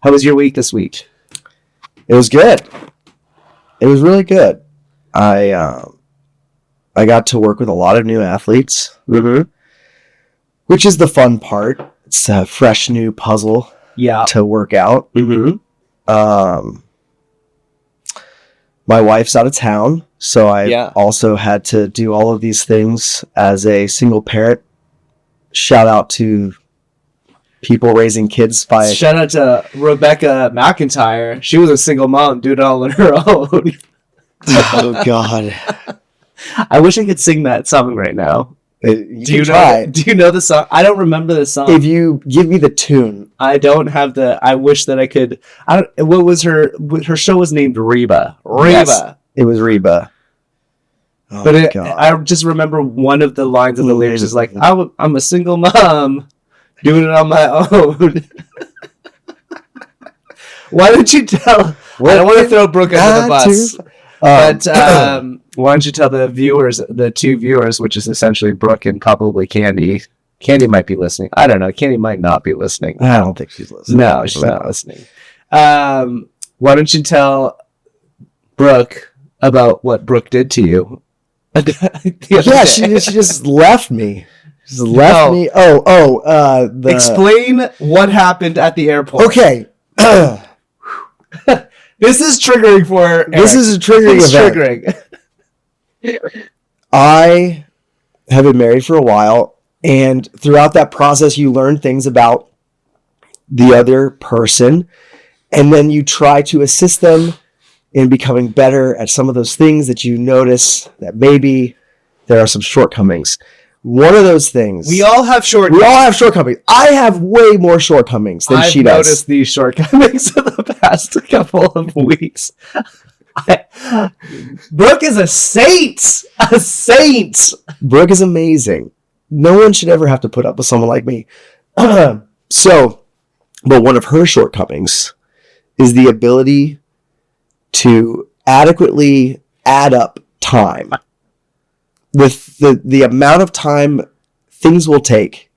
How was your week this week? It was good. It was really good. I got to work with a lot of new athletes, which is the fun part. It's a fresh new puzzle to work out. My wife's out of town, so I also had to do all of these things as a single parent. Shout out to people raising kids by... Shout out to Rebecca McIntyre. She was a single mom, doing it all on her own. Oh, God. I wish I could sing that song right now. Do you know the song? I don't remember the song. If you give me the tune. I don't have the... I wish that I could... What was her... Her show was named Reba. Yes, it was Reba. Oh, but I just remember one of the lines of the lyrics is like, I'm a single mom doing it on my own. Why don't you tell... I don't want to throw Brooke under the bus. But why don't you tell the viewers, the two viewers, which is essentially Brooke and probably Candy. Candy might be listening. I don't know. Candy might not be listening. I don't think she's listening. No, she's not listening. Why don't you tell Brooke about what Brooke did to you? She just left me. Me. Explain what happened at the airport. Okay. This is triggering for Eric. This is a triggering event. I have been married for a while, and throughout that process, you learn things about the other person, and then you try to assist them in becoming better at some of those things that you notice that maybe there are some shortcomings. One of those things. We all have shortcomings. I have way more shortcomings than she does. I've noticed these shortcomings in the past couple of weeks. Brooke is a saint! A saint! Brooke is amazing. No one should ever have to put up with someone like me. But one of her shortcomings is the ability to adequately add up time. With the amount of time things will take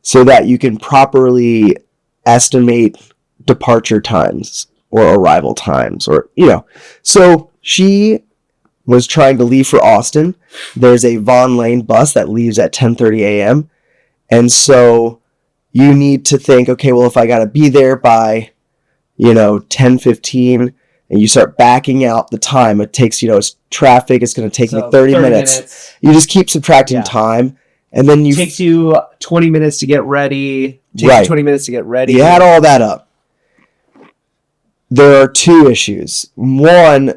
so that you can properly estimate departure times or arrival times So she was trying to leave for Austin. There's a Vaughan Lane bus that leaves at 10:30 a.m. And so you need to think, okay, well, if I got to be there by, 10:15, and you start backing out the time it takes, it's traffic, it's going to take me 30 minutes. You just keep subtracting time, and then it takes you 20 minutes to get ready. You add all that up. There are two issues. One,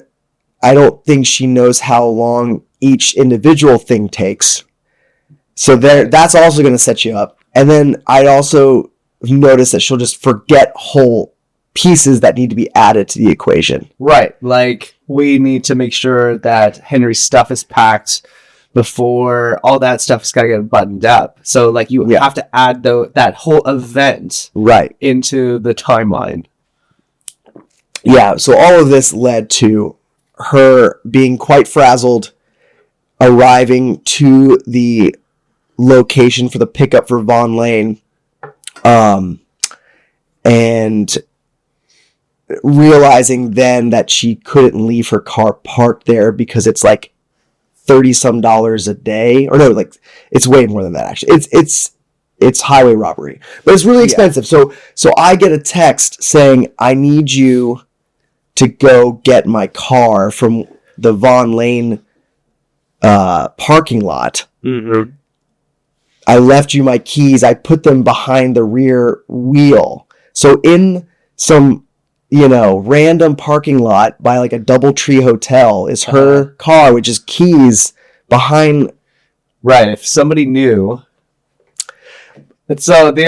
I don't think she knows how long each individual thing takes. So that's also going to set you up. And then I also notice that she'll just forget whole pieces that need to be added to the equation. Right. Like, we need to make sure that Henry's stuff is packed before all that stuff has got to get buttoned up. So, like, you have to add that whole event into the timeline. Yeah, so all of this led to her being quite frazzled, arriving to the location for the pickup for Vaughan Lane, and realizing then that she couldn't leave her car parked there because it's like $30-some a day, or no, like it's way more than that actually. It's highway robbery, but it's really expensive. So I get a text saying, I need you to go get my car from the Vaughan Lane parking lot. Mm-hmm. I left you my keys. I put them behind the rear wheel. So in some, random parking lot by like a DoubleTree hotel is her car, which is keys behind. Right. If somebody knew. And so the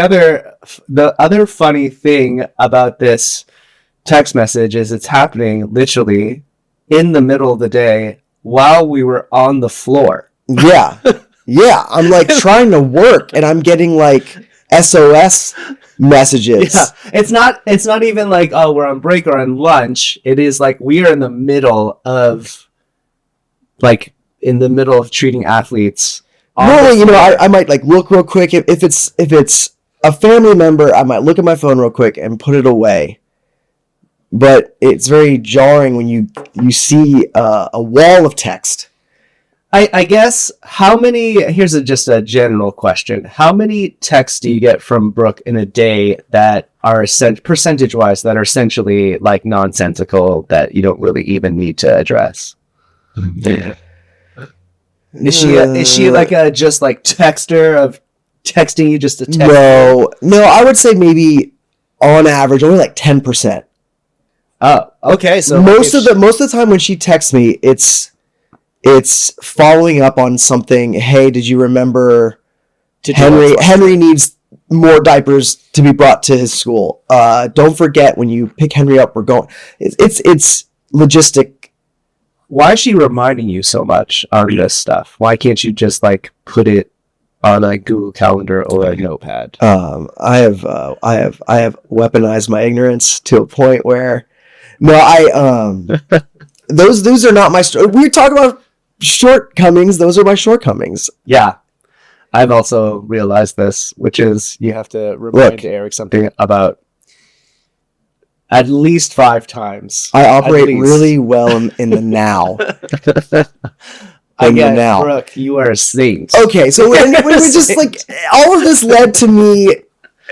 other funny thing about this text message is it's happening literally in the middle of the day while we were on the floor. Yeah. Yeah. I'm like trying to work and I'm getting like SOS messages. Yeah. It's not even like, oh, we're on break or on lunch. It is like we are in the middle of treating athletes. Normally, I might like look real quick. If it's a family member, I might look at my phone real quick and put it away. but it's very jarring when you see a wall of text. I guess how many? Here's just a general question: how many texts do you get from Brooke in a day that are percentage-wise that are essentially like nonsensical that you don't really even need to address? Is she like a just like texter of texting you just to text? No, I would say maybe on average only like 10%. Oh, okay. So most of the time when she texts me, it's following up on something. Hey, did you remember Henry needs more diapers to be brought to his school. Don't forget when you pick Henry up, we're going. It's logistic. Why is she reminding you so much on this stuff? Why can't you just like put it on a Google Calendar or a notepad? I have weaponized my ignorance to a point where those are not my. We're talking about shortcomings. Those are my shortcomings. Yeah. I've also realized this, which is you have to remind Eric something about at least 5 times. I operate really well in the now. Brooke, you are a saint. Okay, so when we just like all of this led to me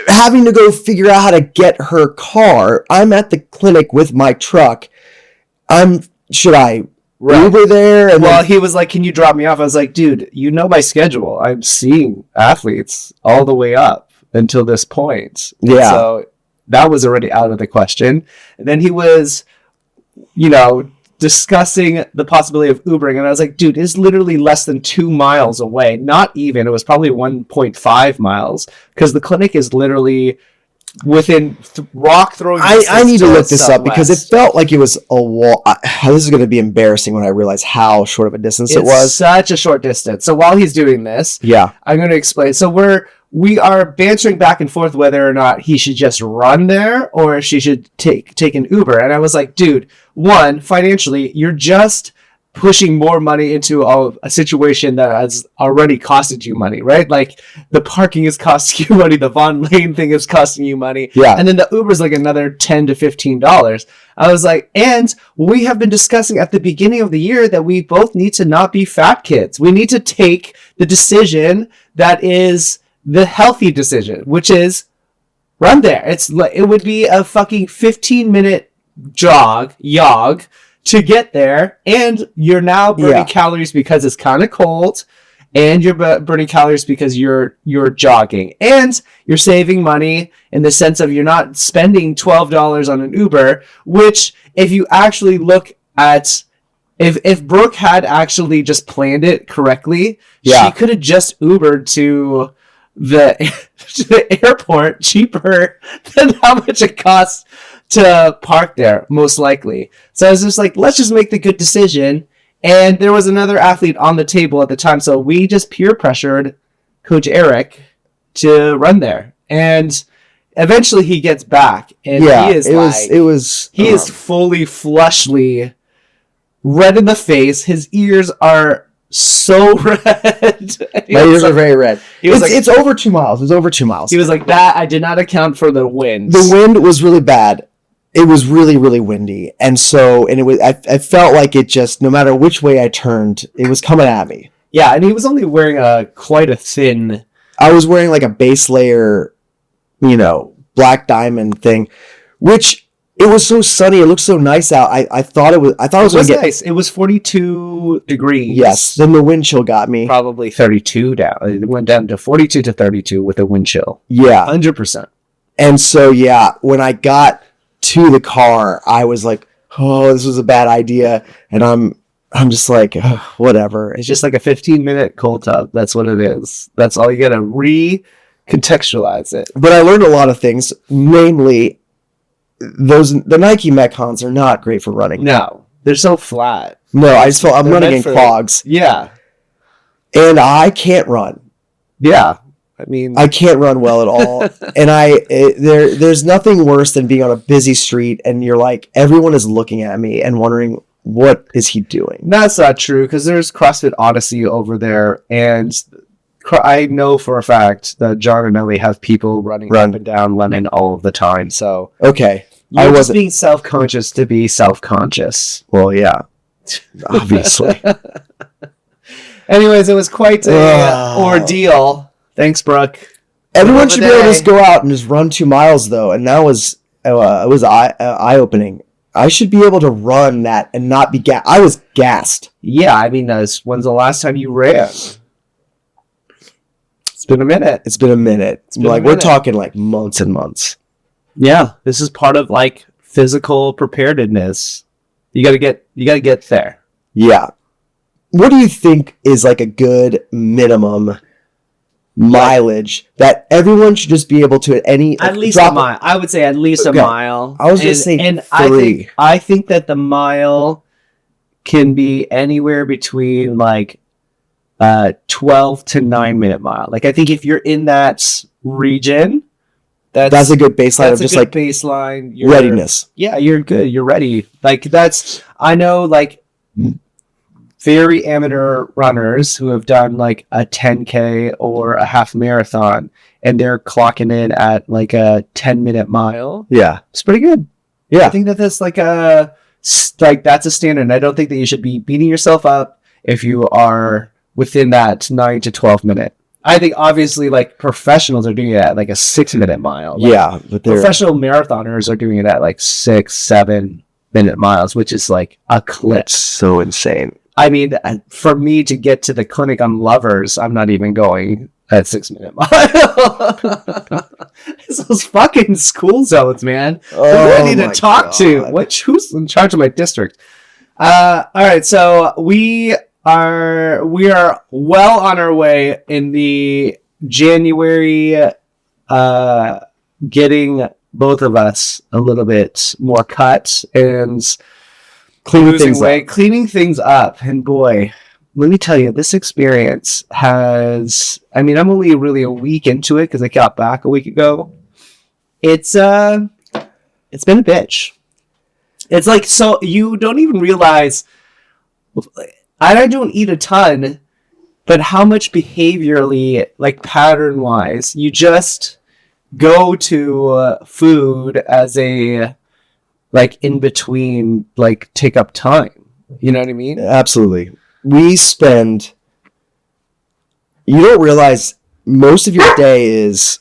having to go figure out how to get her car. I'm at the clinic with my truck. Should I Uber there? And he was like, "Can you drop me off?" I was like, "Dude, you know my schedule. I'm seeing athletes all the way up until this point." Yeah. And so that was already out of the question. And then he was, discussing the possibility of Ubering, and I was like, "Dude, it's literally less than 2 miles away. Not even. It was probably 1.5 miles because the clinic is literally within rock throwing. I need to look this up because it felt like it was a wall. This is going to be embarrassing when I realize how short of a distance it was. Such a short distance. So while he's doing this, I'm going to explain. So we are bantering back and forth whether or not he should just run there or she should take an Uber. And I was like, dude, one, financially, you're just pushing more money into a situation that has already costed you money, right? Like the parking is costing you money, the Von Lane thing is costing you money, and then the Uber is like another $10 to $15. I was like, and we have been discussing at the beginning of the year that we both need to not be fat kids. We need to take the decision that is the healthy decision, which is run there. It would be a fucking 15-minute jog to get there, and you're now burning calories because it's kind of cold, and you're burning calories because you're jogging, and you're saving money in the sense of you're not spending $12 on an Uber, which if you actually look at if Brooke had actually just planned it correctly, she could have just Ubered to the airport cheaper than how much it costs to park there, most likely. So I was just like, let's just make the good decision. And there was another athlete on the table at the time, so we just peer pressured Coach Eric to run there. And eventually he gets back, and he is fully flushly red in the face. His ears are so red. My ears are very red. It's over 2 miles. It was over 2 miles. He was like, that I did not account for the wind. The wind was really bad. It was really, really windy. And I felt like it just, no matter which way I turned, it was coming at me. Yeah, and he was only wearing quite a thin. I was wearing like a base layer, black diamond thing, which it was so sunny. It looked so nice out. I thought it was nice. It was 42 degrees. Yes. Then the wind chill got me. Probably 32 down. It went down to 42 to 32 with a wind chill. Yeah. 100%. And so, when I got to the car, I was like, oh, this was a bad idea. And I'm just like, whatever. It's just like a 15-minute cold tub. That's what it is. That's all. You got to recontextualize it. But I learned a lot of things, namely, the Nike Metcons are not great for running. No, they're so flat. No, I just feel I'm running in clogs. Yeah. And I can't run. Yeah. I mean, I can't run well at all. And there's nothing worse than being on a busy street and you're like, everyone is looking at me and wondering, what is he doing? That's not true, because there's CrossFit Odyssey over there, and I know for a fact that John and Ellie have people running up and down Lemon all of the time. So okay, You're I just wasn't. being self-conscious to be self-conscious. Well, yeah, obviously. Anyways, it was quite a Ugh. ordeal. Thanks, Brooke. Everyone Another should be able to day. just go out and just run 2 miles, though, and that was it was eye opening. I should be able to run that and not be I was gassed. Yeah, I mean, when's the last time you ran? It's been a minute. It's been a minute. been a Like we're minute. talking like months and months. Yeah, this is part of like physical preparedness. You gotta get there. Yeah. What do you think is like a good minimum mileage that everyone should just be able to At least drop a mile. I would say at least Okay. a mile. I was gonna say and 3. I think that the mile can be anywhere between like 12 to 9 minute mile. Like I think if you're in that region, That's a good baseline of that's a just good like baseline. You're- readiness. Yeah, you're good. You're ready. Like that's I know like very amateur runners who have done like a 10K or a half marathon and they're clocking in at like a 10-minute mile. Yeah. It's pretty good. I Yeah. think that that's like that's a standard. And I don't think that you should be beating yourself up if you are within that 9 to 12 minute. I think obviously like professionals are doing it at like a 6-minute mile. Like, Yeah. But they're professional marathoners are doing it at like 6-7 minute miles, which is like a clip. that's so insane. I mean, for me to get to the clinic on Lovers, I'm not even going at 6-minute mile. It's those fucking school zones, man. Who do I need to my talk to? God. Who's in charge of my district? All right, so we are well on our way in the January, getting both of us a little bit more cut and cleaning things up. And boy, let me tell you, this experience has, I mean, I'm only really a week into it because I got back a week ago. It's been a bitch. It's like, so you don't even realize, I don't eat a ton, but how much behaviorally, like pattern wise, you just go to food as a, like in between, like take up time. You know what I mean? Absolutely. We spend. You don't realize most of your day is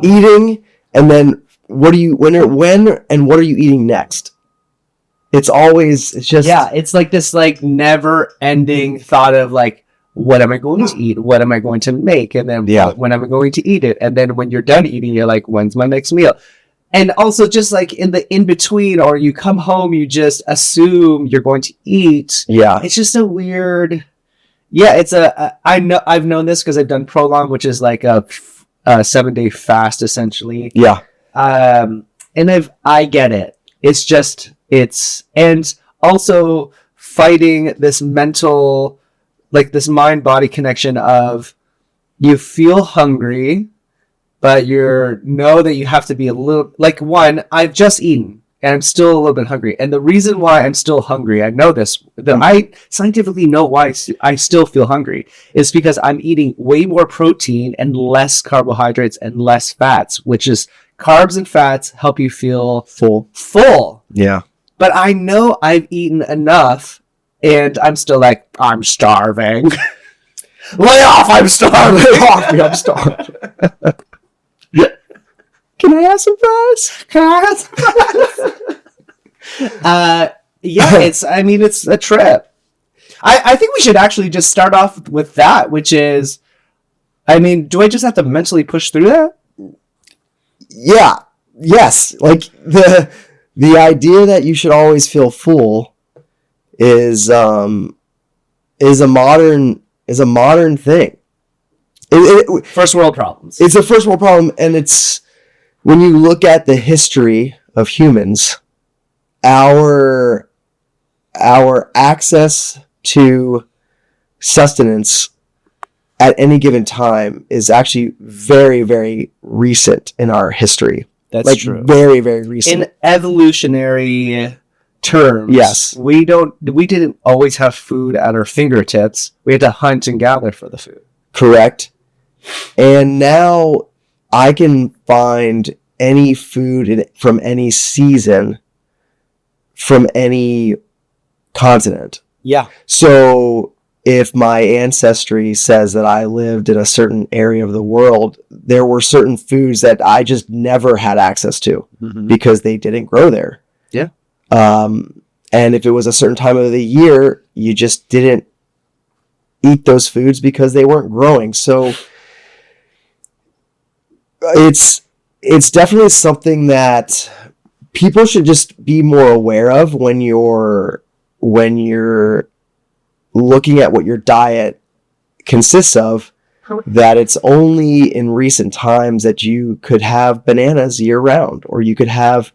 eating, and then when and what are you eating next? It's just Yeah, it's like this like never ending thought of like, what am I going to eat? What am I going to make? And then Yeah. when am I going to eat it? And then when you're done eating, you're like, when's my next meal? And also just like in the in between, or you come home, you just assume you're going to eat. Yeah. It's just a weird. Yeah, it's I've known this because I've done Prolong, which is like a 7-day fast essentially. Yeah. And I get it. It's just and also fighting this mental, like this mind body connection of you feel hungry, but you know that you have to be a little like I've just eaten and I'm still a little bit hungry. And the reason why I'm still hungry, I know this, that I scientifically know why I still feel hungry is because I'm eating way more protein and less carbohydrates and less fats, which is carbs and fats help you feel full. Yeah. But I know I've eaten enough and I'm still like, I'm starving. Lay off, I'm starving. Lay off me, I'm starving. Can I have some fries? Can I have some fries? Yeah, it's a trip. I think we should actually just start off with that, which is, I mean, do I just have to mentally push through that? Yeah. Yes. Like the idea that you should always feel full is a modern thing. First world problems. It's a first world problem, and it's when you look at the history of humans, our access to sustenance at any given time is actually very, very recent in our history. That's Like true. very, very recent. In evolutionary terms, Yes. we didn't always have food at our fingertips. We had to hunt and gather for the food. Correct. And now I can find any food from any season, from any continent. Yeah. So if my ancestry says that I lived in a certain area of the world, there were certain foods that I just never had access to because they didn't grow there. Yeah. And if it was a certain time of the year, you just didn't eat those foods because they weren't growing. So it's definitely something that people should just be more aware of when you're looking at what your diet consists of, that it's only in recent times that you could have bananas year round, or you could have,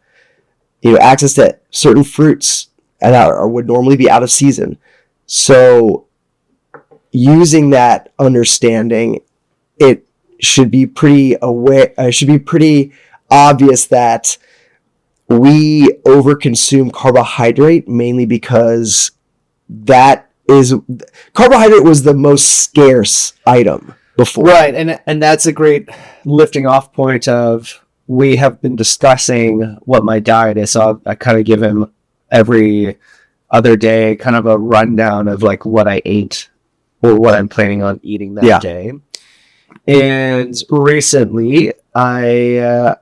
access to certain fruits or would normally be out of season. So using that understanding, it should be pretty obvious that we overconsume carbohydrate mainly because carbohydrate was the most scarce item before. Right, and that's a great lifting off point of, we have been discussing what my diet is, so I kind of give him every other day kind of a rundown of like what I ate or what I'm planning on eating that day. And recently, I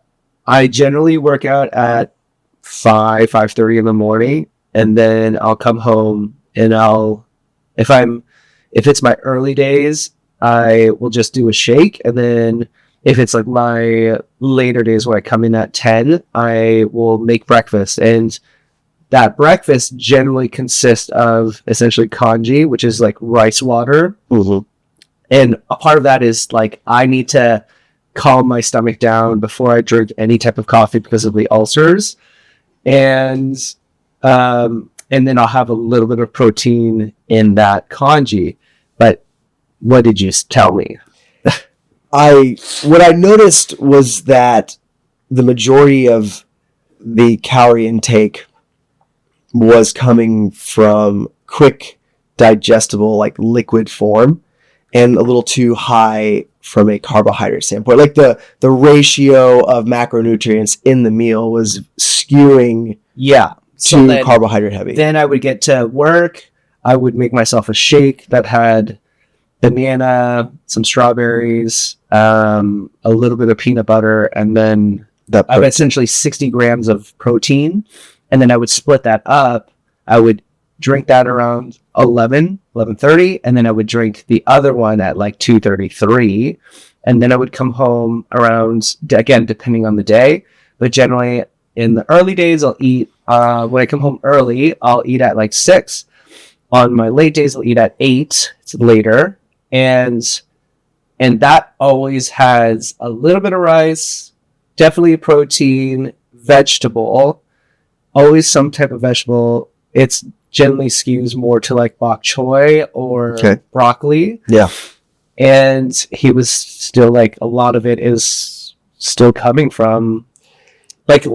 generally work out at 5:30 in the morning, and then I'll come home and if it's my early days, I will just do a shake, and then if it's like my later days where I come in at 10, I will make breakfast, and that breakfast generally consists of essentially congee, which is like rice water. Mm-hmm. And a part of that is like, I need to calm my stomach down before I drink any type of coffee because of the ulcers. And then I'll have a little bit of protein in that congee. But what did you tell me? What I noticed was that the majority of the calorie intake was coming from quick digestible, like liquid form, and a little too high from a carbohydrate standpoint. Like the ratio of macronutrients in the meal was skewing too carbohydrate heavy. Then I would get to work. I would make myself a shake that had banana, some strawberries, a little bit of peanut butter, and then I have essentially 60 grams of protein. And then I would split that up. I would drink that around 11:30, and then I would drink the other one at like 2:33. And then I would come home around, again, depending on the day, but generally in the early days, I'll eat, when I come home early, I'll eat at like 6. On my late days, I'll eat at 8. It's later. And that always has a little bit of rice, definitely protein, vegetable, always some type of vegetable. It's generally skews more to like bok choy or broccoli. Yeah. And he was still like, a lot of it is still coming from, like,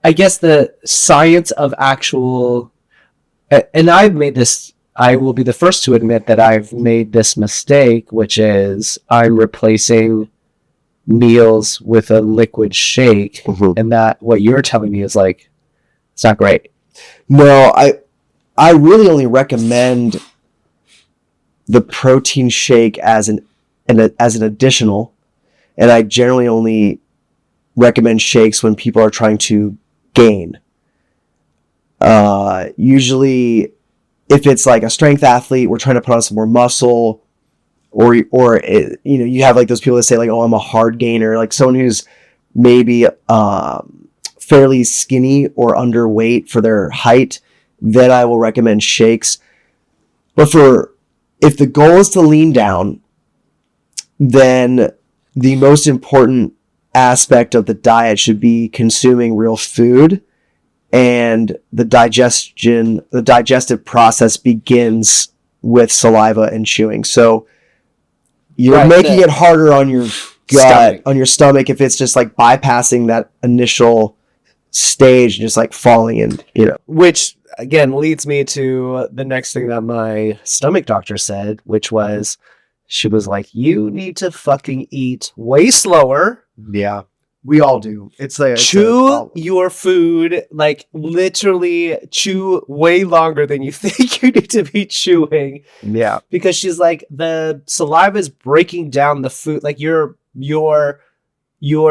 I guess the science of actual, and I've made this, I will be the first to admit that I've made this mistake, which is I'm replacing meals with a liquid shake. Mm-hmm. And that what you're telling me is like, it's not great. No, I really only recommend the protein shake as an additional, and I generally only recommend shakes when people are trying to gain. Usually, if it's like a strength athlete, we're trying to put on some more muscle, or you have like those people that say like, oh, I'm a hard gainer, like someone who's maybe fairly skinny or underweight for their height, then I will recommend shakes. But if the goal is to lean down, then the most important aspect of the diet should be consuming real food, and the digestive process begins with saliva and chewing. So you're making it harder on your gut, on your stomach, if it's just like bypassing that initial stage and just like falling in, Which again leads me to the next thing that my stomach doctor said, which was, she was like, you need to fucking eat way slower. Yeah. We all do. It's like Chew your food, like literally chew way longer than you think you need to be chewing. yeah. Because she's like, the saliva is breaking down the food. Like you're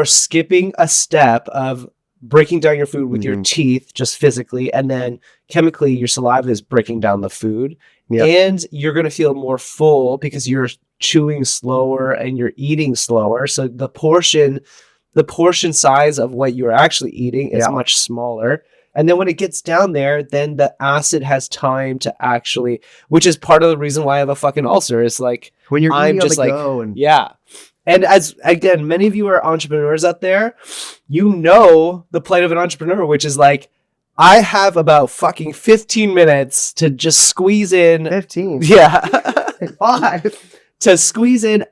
skipping a step of breaking down your food with your teeth, just physically, and then chemically your saliva is breaking down the food. Yep. And you're going to feel more full because you're chewing slower and you're eating slower. So the portion size of what you're actually eating is much smaller. And then when it gets down there, then the acid has time to actually, which is part of the reason why I have a fucking ulcer. Is like, when you're I'm just like, yeah. And as again, many of you are entrepreneurs out there, you know the plight of an entrepreneur, which is like, I have about fucking 15 minutes to just squeeze in 15. Yeah. 5. To squeeze in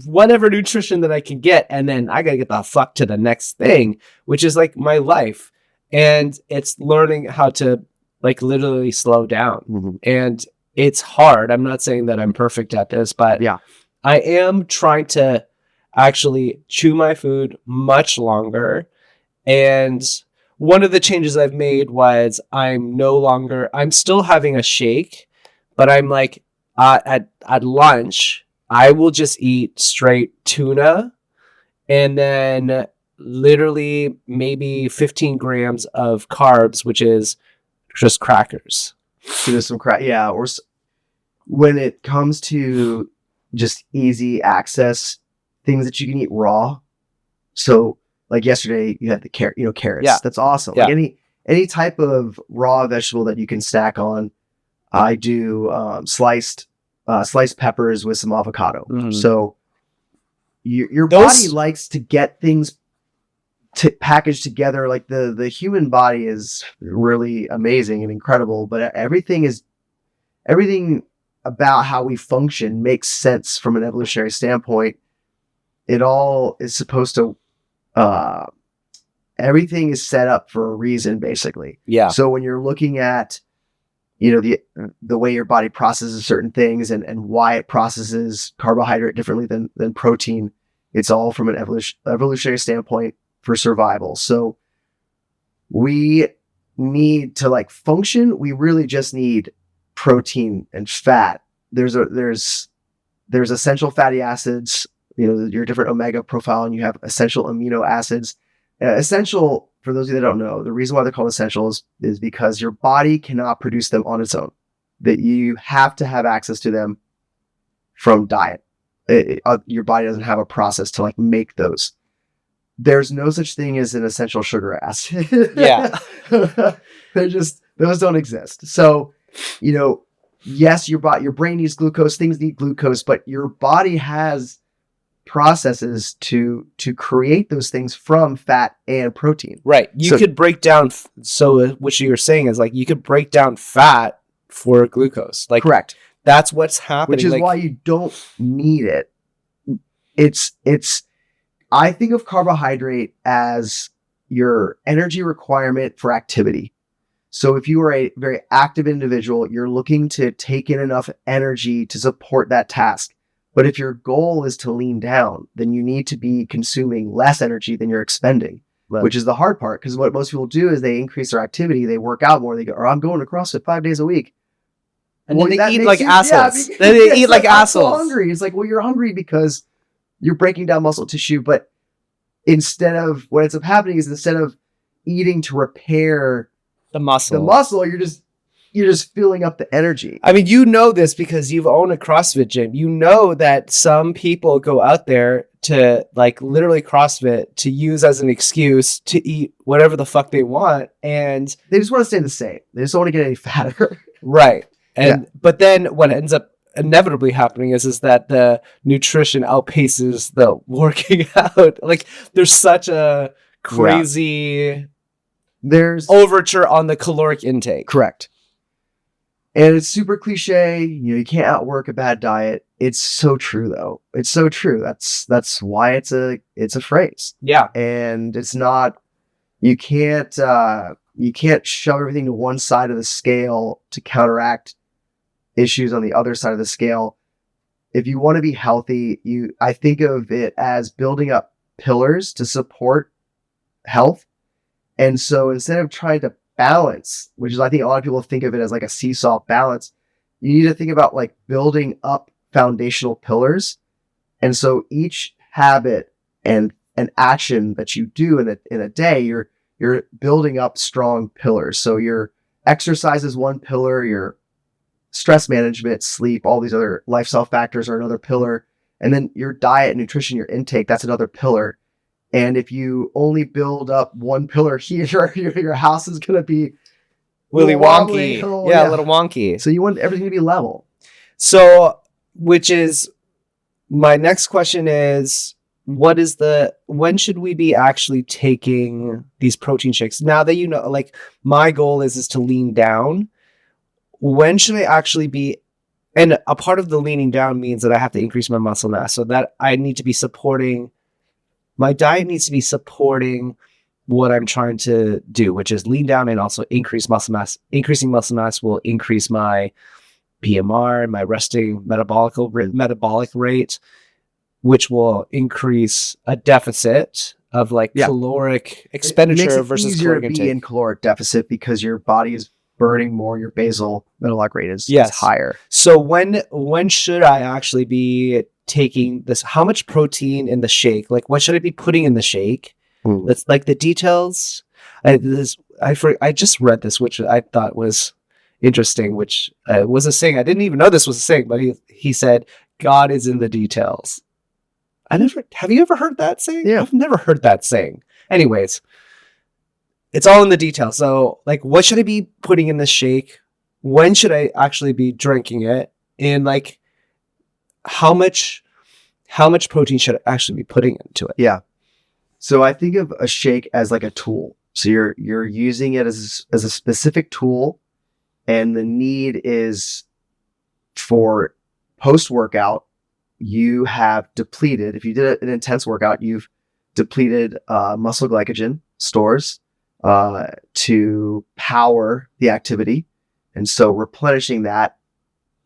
whatever nutrition that I can get, and then I gotta get the fuck to the next thing, which is like my life. And it's learning how to like literally slow down. And it's hard. I'm not saying that I'm perfect at this, but yeah, I am trying to actually chew my food much longer. And one of the changes I've made was I'm still having a shake, but I'm like at lunch, I will just eat straight tuna and then literally maybe 15 grams of carbs, which is just crackers. So there's some yeah. Or when it comes to just easy access, things that you can eat raw. So like yesterday you had the carrots. Yeah. That's awesome. Yeah. Like any type of raw vegetable that you can snack on. I do sliced peppers with some avocado. So your body likes to get things packaged together. Like the human body is really amazing and incredible, but everything about how we function makes sense from an evolutionary standpoint. It all is supposed to, everything is set up for a reason, basically. Yeah. So when you're looking at, the way your body processes certain things and why it processes carbohydrate differently than protein, it's all from an evolutionary standpoint for survival. So we need to like function. We really just need protein and fat. There's essential fatty acids, your different omega profile, and you have essential amino acids. Essential, for those of you that don't know, the reason why they're called essentials is because your body cannot produce them on its own. That you have to have access to them from diet. Your body doesn't have a process to like make those. There's no such thing as an essential sugar acid. Yeah. Those don't exist. So, yes, your brain needs glucose, things need glucose, but your body has processes to create those things from fat and protein. Right. You could break down. So what you're saying is like, you could break down fat for glucose. Like, correct. That's what's happening. Which is why you don't need it. I think of carbohydrate as your energy requirement for activity. So if you are a very active individual, you're looking to take in enough energy to support that task. But if your goal is to lean down, then you need to be consuming less energy than you're expending, right, which is the hard part. Because what most people do is they increase their activity, they work out more, they go, or I'm going to CrossFit 5 days a week. And then they eat like assholes. Then they eat like assholes. I'm so hungry. It's like, well, you're hungry because you're breaking down muscle tissue. But what ends up happening is instead of eating to repair the muscle, you're just filling up the energy. I mean, this because you've owned a CrossFit gym. You know that some people go out there to like literally CrossFit to use as an excuse to eat whatever the fuck they want. And they just want to stay the same. They just don't want to get any fatter. Right. And, but then what ends up inevitably happening is that the nutrition outpaces the working out. Like there's such a crazy overture on the caloric intake. Correct. And it's super cliche. You can't outwork a bad diet. It's so true though. It's so true. That's why it's a phrase. Yeah. And it's not, you can't shove everything to one side of the scale to counteract issues on the other side of the scale. If you want to be healthy, I think of it as building up pillars to support health. And so instead of trying to balance, which is, I think a lot of people think of it as like a seesaw balance, you need to think about like building up foundational pillars. And so each habit and an action that you do in a day, you're building up strong pillars. So your exercise is one pillar, your stress management, sleep, all these other lifestyle factors are another pillar. And then your diet and nutrition, your intake, that's another pillar. And if you only build up one pillar here, your house is going to be Willy wobbly. wonky. Oh, Yeah, a little wonky. So you want everything to be level. So, which is my next question is, when should we be actually taking these protein shakes? Now that you know, like my goal is to lean down. When should I actually be? And a part of the leaning down means that I have to increase my muscle mass, so that I need to be supporting. My diet needs to be supporting what I'm trying to do, which is lean down and also increase muscle mass. Increasing muscle mass will increase my BMR, my resting metabolic rate, which will increase a deficit of like caloric expenditure it makes it versus easier caloric to be intake. in caloric deficit because your body is burning more. Your basal metabolic rate is higher. So when should I actually be taking this? How much protein in the shake? Like, what should I be putting in the shake? That's like the details. I just read this, which I thought was interesting, which was a saying. I didn't even know this was a saying, but he said, God is in the details. Have you ever heard that saying? Yeah. I've never heard that saying. Anyways, it's all in the details. So like, what should I be putting in this shake? When should I actually be drinking it? And like, how much protein should I actually be putting into it? Yeah. So I think of a shake as like a tool. So you're using it as a specific tool, and the need is for post-workout, you have depleted, if you did an intense workout, you've depleted muscle glycogen stores to power the activity. And so replenishing that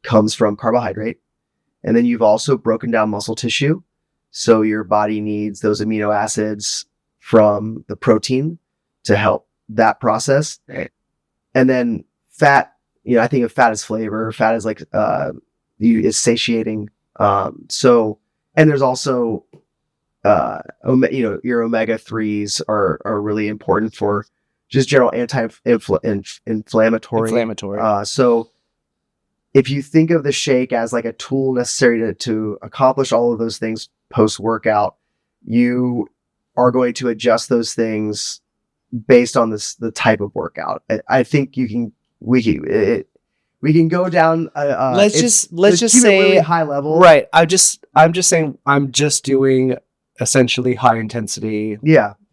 comes from carbohydrate. And then you've also broken down muscle tissue. So your body needs those amino acids from the protein to help that process. Right. And then fat, I think of fat as flavor. Fat is like, is satiating. And there's also, your omega-3s are really important for just general anti-inflammatory. So if you think of the shake as like a tool necessary to accomplish all of those things post-workout, you are going to adjust those things based on the type of workout. I think we can go down. Let's just keep say it really high level, right? I'm just saying I'm just doing essentially high intensity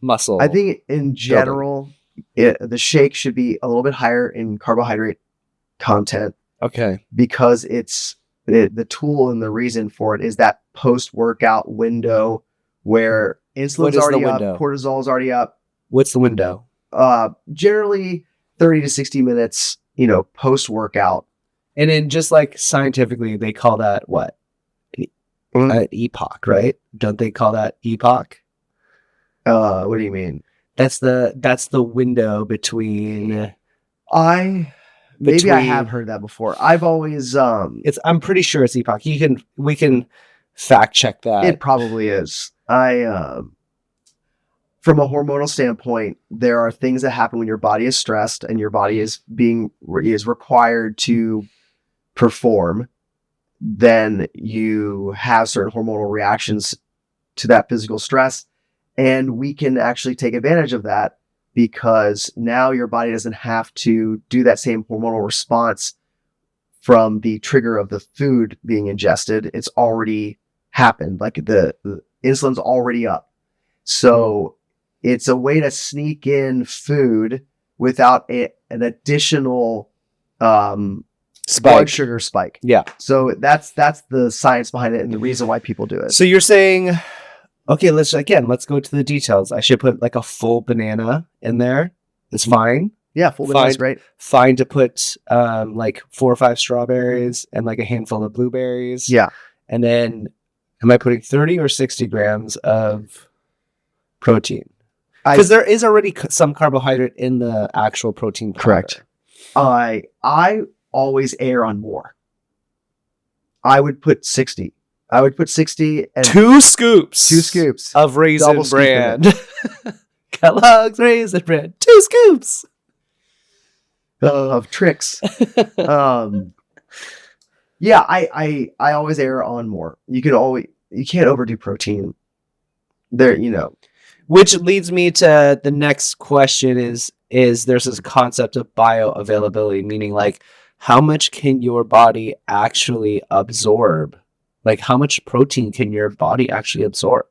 muscle. I think in general, the shake should be a little bit higher in carbohydrate content. Okay. Because it's the tool, and the reason for it is that post-workout window where insulin's already up, cortisol's already up. What's the window? Generally 30 to 60 minutes, post-workout. And then just like scientifically, they call that what? An epoch, right? Don't they call that epoch? What do you mean? That's the window between. Maybe I have heard that before. I've always I'm pretty sure it's epoch. We can fact check that. It probably is. From a hormonal standpoint, there are things that happen when your body is stressed and your body is required to perform. Then you have certain hormonal reactions to that physical stress, and we can actually take advantage of that, because now your body doesn't have to do that same hormonal response from the trigger of the food being ingested. It's already happened. Like the insulin's already up. So it's a way to sneak in food without an additional blood sugar spike. Yeah. So that's the science behind it and the reason why people do it. So you're saying, okay, let's go to the details. I should put like a full banana in there. It's fine. Yeah, full banana is great. Fine to put like 4 or 5 strawberries and like a handful of blueberries. Yeah. And then am I putting 30 or 60 grams of protein? Because there is already some carbohydrate in the actual protein powder. Correct. I always err on more. I would put 60. I would put 60 and 2 scoops. 2 scoops. Of Raisin Double scoop in Bran. Kellogg's Raisin Bran. 2 scoops. Of tricks. Yeah, I always err on more. You can't overdo protein. There, Which leads me to the next question is there's this concept of bioavailability, meaning like how much can your body actually absorb? Like how much protein can your body actually absorb?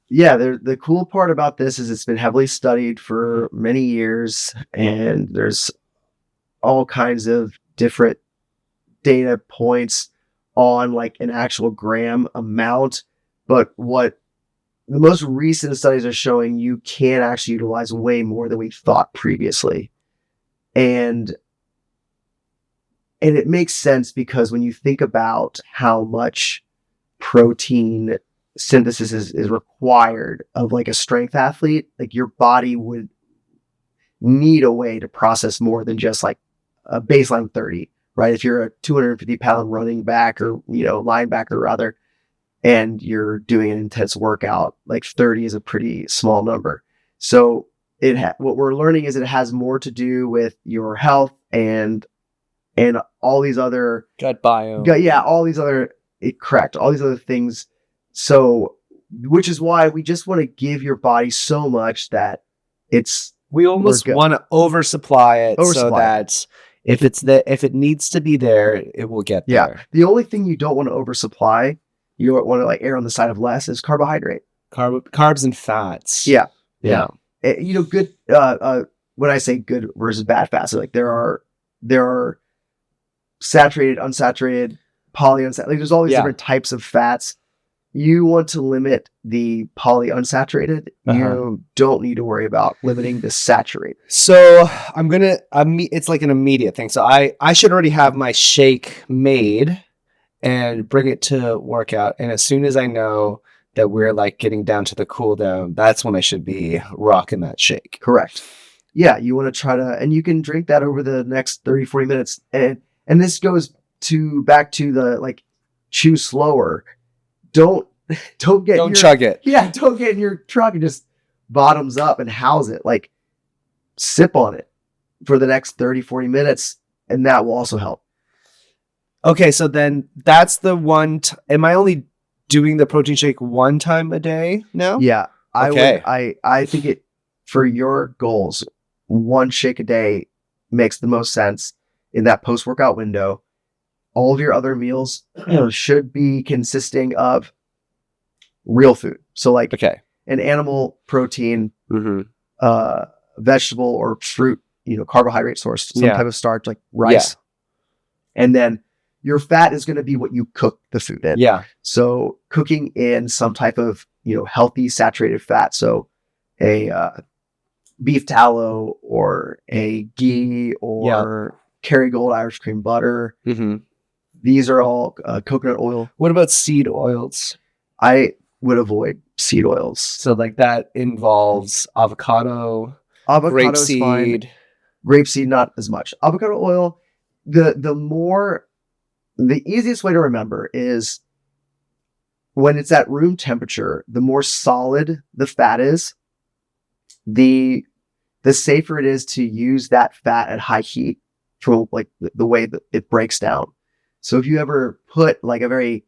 Yeah, the cool part about this is it's been heavily studied for many years, and there's all kinds of different data points on like an actual gram amount. But what the most recent studies are showing, you can actually utilize way more than we thought previously. And it makes sense because when you think about how much protein synthesis is required of like a strength athlete, like your body would need a way to process more than just like a baseline 30, right? If you're a 250-pound running back or, linebacker rather, and you're doing an intense workout, like 30 is a pretty small number. So what we're learning is it has more to do with your health and all these other gut biome. All these other things. So, which is why we just want to give your body so much that we almost want to oversupply it so that if it needs to be there, it will get there. Yeah. The only thing you don't want to oversupply, you want to like err on the side of less, is carbohydrate. Carbs and fats. Yeah. Yeah. Good. When I say good versus bad fats, so like there are saturated, unsaturated, polyunsaturated. Like there's all these different types of fats. You want to limit the polyunsaturated. You don't need to worry about limiting the saturated. So it's like an immediate thing. So I should already have my shake made and bring it to workout. And as soon as I know that we're like getting down to the cool down, that's when I should be rocking that shake. Correct. Yeah. You want to try to, and you can drink that over the next 30, 40 minutes. And this goes back to the like chew slower. Don't chug it. Yeah, don't get in your truck and just bottoms up and house it. Like sip on it for the next 30, 40 minutes, and that will also help. Okay, so then that's the one. Am I only doing the protein shake one time a day now? Yeah, okay. I think it for your goals, one shake a day makes the most sense in that post-workout window. All of your other meals should be consisting of real food. So like an animal protein, vegetable or fruit, carbohydrate source, some type of starch like rice. Yeah. And then your fat is going to be what you cook the food in. Yeah. So cooking in some type of, healthy saturated fat. So a beef tallow or a ghee or Kerrygold Irish cream butter. Mm-hmm. These are all coconut oil. What about seed oils? I would avoid seed oils. So like that involves avocado, grapeseed. Fine. Grapeseed, not as much. Avocado oil, the easiest way to remember is when it's at room temperature, the more solid the fat is, the safer it is to use that fat at high heat for like the way that it breaks down. So if you ever put like a very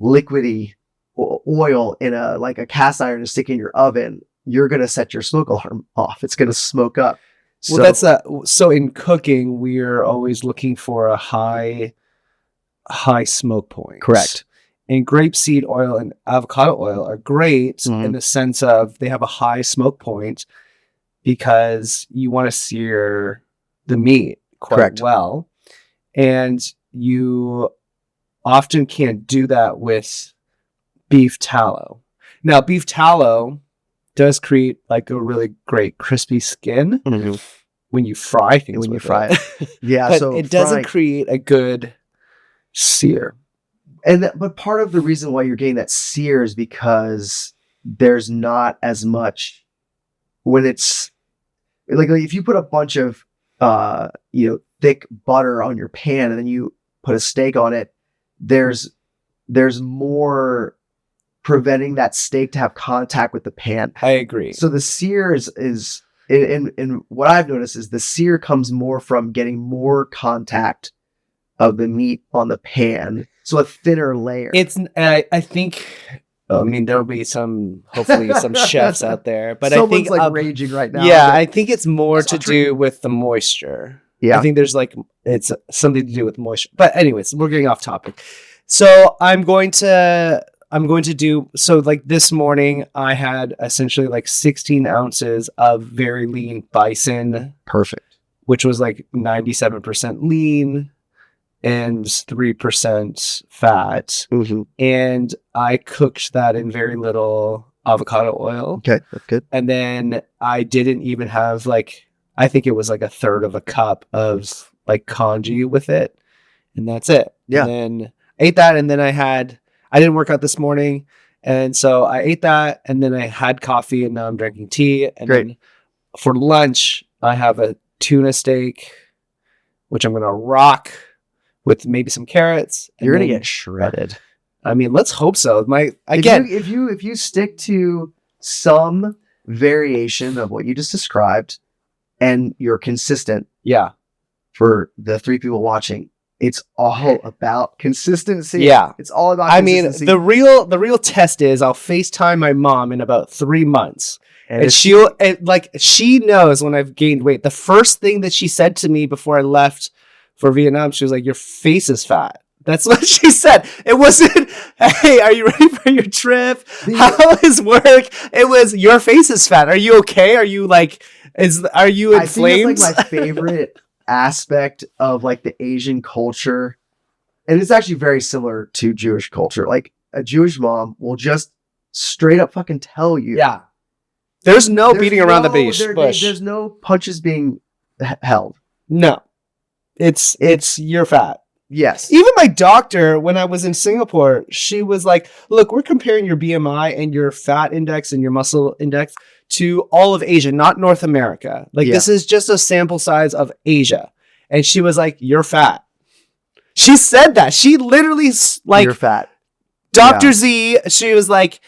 liquidy oil in a cast iron to stick in your oven, you're going to set your smoke alarm off. It's going to smoke up. So in cooking, we're always looking for a high smoke point. Correct. And grapeseed oil and avocado oil are great in the sense of they have a high smoke point because you want to sear the meat quite well. And you often can't do that with beef tallow. Now, beef tallow does create like a really great crispy skin when you fry things. It. Yeah. But so it doesn't create a good sear. But part of the reason why you're getting that sear is because there's not as much when it's like if you put a bunch of thick butter on your pan and then you put a steak on it, there's more preventing that steak to have contact with the pan. I agree. So the sear is in what I've noticed is the sear comes more from getting more contact of the meat on the pan, so a thinner layer. I think. I mean, there will be hopefully some chefs out there, but Someone's I think raging right now. Yeah, I think it's more to do with the moisture. Yeah, I think there's it's something to do with moisture. But anyways, we're getting off topic. So I'm going to do this morning. I had essentially 16 ounces of very lean bison. Perfect. Which was 97% lean and 3% fat. Mm-hmm. And I cooked that in very little avocado oil. Okay, that's good. And then I didn't even have I think it was a third of a cup of congee with it. And that's it. Yeah. And then I ate that, and then I didn't work out this morning. And so I ate that, and then I had coffee, and now I'm drinking tea. And Great. Then for lunch, I have a tuna steak, which I'm going to rock with maybe some carrots. You're going to get shredded. I mean, let's hope so. If you stick to some variation of what you just described and you're consistent, yeah, for the 3 people watching, it's all about consistency. Yeah. It's all about I consistency. mean, the real test is I'll FaceTime my mom in about 3 months. And she knows when I've gained weight. The first thing that she said to me before I left for Vietnam, she was like, "Your face is fat." That's what she said. It wasn't, "Hey, are you ready for your trip? How is work?" It was, "Your face is fat. Are you okay? Are you are you inflamed?" I think it's my favorite aspect of the Asian culture. And it's actually very similar to Jewish culture. A Jewish mom will just straight up fucking tell you. Yeah. There's beating around the bush. There's no punches being held. No. It's you're fat. Yes. Even my doctor, when I was in Singapore, she was like, "Look, we're comparing your BMI and your fat index and your muscle index to all of Asia, not North America. This is just a sample size of Asia." And she was like, "You're fat." She said that. She literally you're fat. Dr. Z, she was like,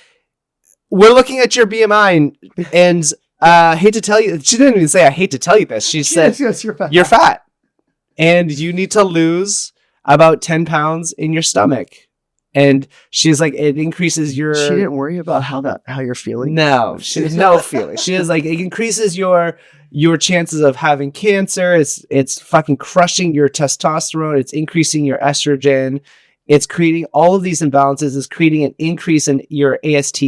"We're looking at your BMI and I hate to tell you," she didn't even say, "I hate to tell you this." She said, yes, you're fat. You're fat. And you need to lose about 10 pounds in your stomach. And she's like, it increases your... She didn't worry about how you're feeling? No, she has no feeling. She is it increases your chances of having cancer. It's fucking crushing your testosterone. It's increasing your estrogen. It's creating all of these imbalances. It's creating an increase in your AST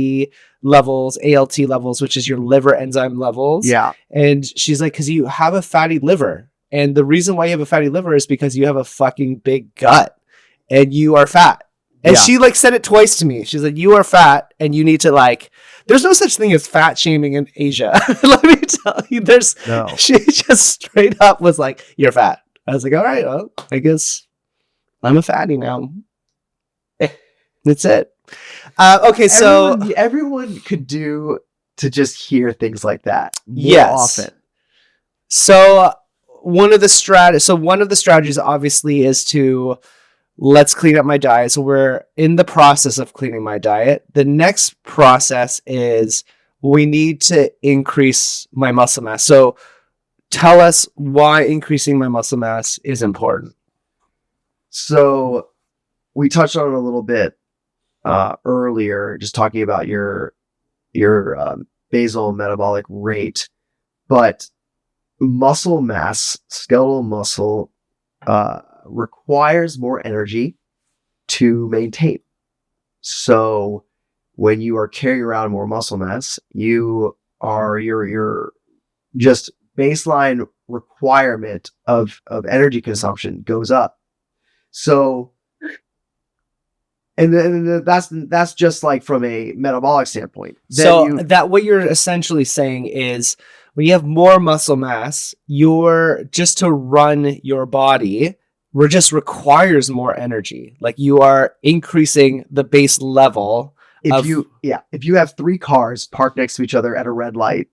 levels, ALT levels, which is your liver enzyme levels. Yeah. And she's like, because you have a fatty liver. And the reason why you have a fatty liver is because you have a fucking big gut and you are fat. And she said it twice to me. She's like, "You are fat and you need to there's no such thing as fat shaming in Asia." Let me tell you, no. She just straight up was like, "You're fat." I was like, all right, well, I guess I'm a fatty now. That's it. Okay. So everyone could do to just hear things like that more often. So one of the strategies obviously is to let's clean up my diet. So we're in the process of cleaning my diet. The next process is we need to increase my muscle mass. So tell us why increasing my muscle mass is important. So we touched on it a little bit earlier, just talking about your basal metabolic rate, but muscle mass, skeletal muscle, requires more energy to maintain. So when you are carrying around more muscle mass, your just baseline requirement of energy consumption goes up. So, and that's just from a metabolic standpoint. That what you're essentially saying is when you have more muscle mass, you're just to run your body, just requires more energy. You are increasing the base level. If you have 3 cars parked next to each other at a red light,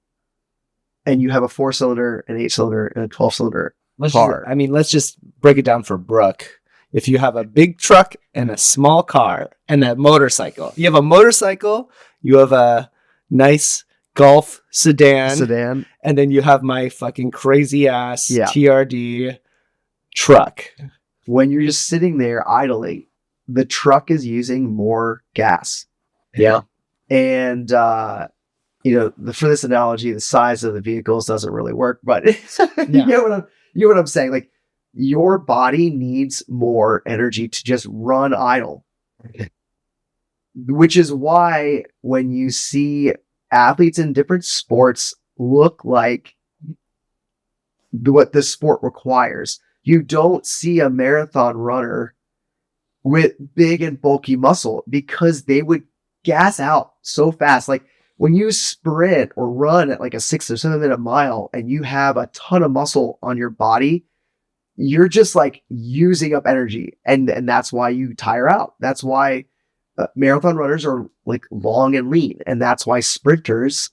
and you have a 4-cylinder, an 8-cylinder, and a 12-cylinder car. Let's just break it down for Brooke. If you have a big truck and a small car and a motorcycle, you have a motorcycle, you have a nice Golf sedan, and then you have my fucking crazy ass TRD truck. When you're just sitting there idling, the truck is using more gas. Yeah. And, for this analogy, the size of the vehicles doesn't really work, but you know what I'm saying? Like, your body needs more energy to just run idle. Which is why when you see athletes in different sports look like what the sport requires, you don't see a marathon runner with big and bulky muscle because they would gas out so fast. Like when you sprint or run at like a 6 or 7 minute mile and you have a ton of muscle on your body, you're just like using up energy. And that's why you tire out. That's why marathon runners are like long and lean. And that's why sprinters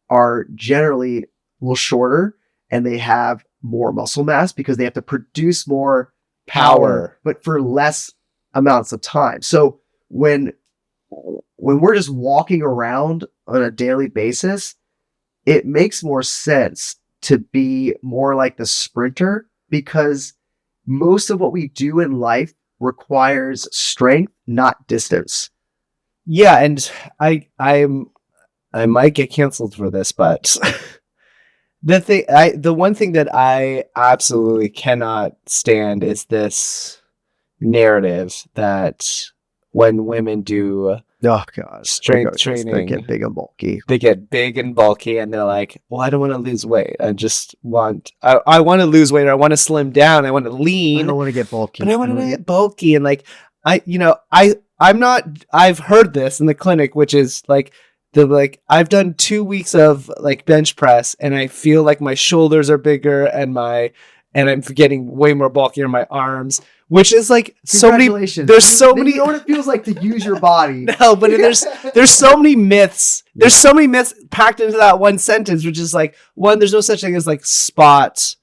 are generally a little shorter and they have more muscle mass because they have to produce more power, but for less amounts of time. So when we're just walking around on a daily basis, it makes more sense to be more like the sprinter because most of what we do in life requires strength, not distance. Yeah, and I might get canceled for this, but the one thing that I absolutely cannot stand is this narrative that when women do strength training, they get big and bulky. They get big and bulky, and they're like, "Well, I don't want to lose weight. I just want I want to lose weight, or I want to slim down. I want to lean. I don't want to get bulky, but I want to get bulky." And like I'm not. I've heard this in the clinic, which is like I've done 2 weeks of like bench press, and I feel like my shoulders are bigger, and I'm getting way more bulkier in my arms. Which is like so many. There's so many. You know what it feels like to use your body. No, but there's so many myths. There's so many myths packed into that one sentence, which is like, one, there's no such thing as like spot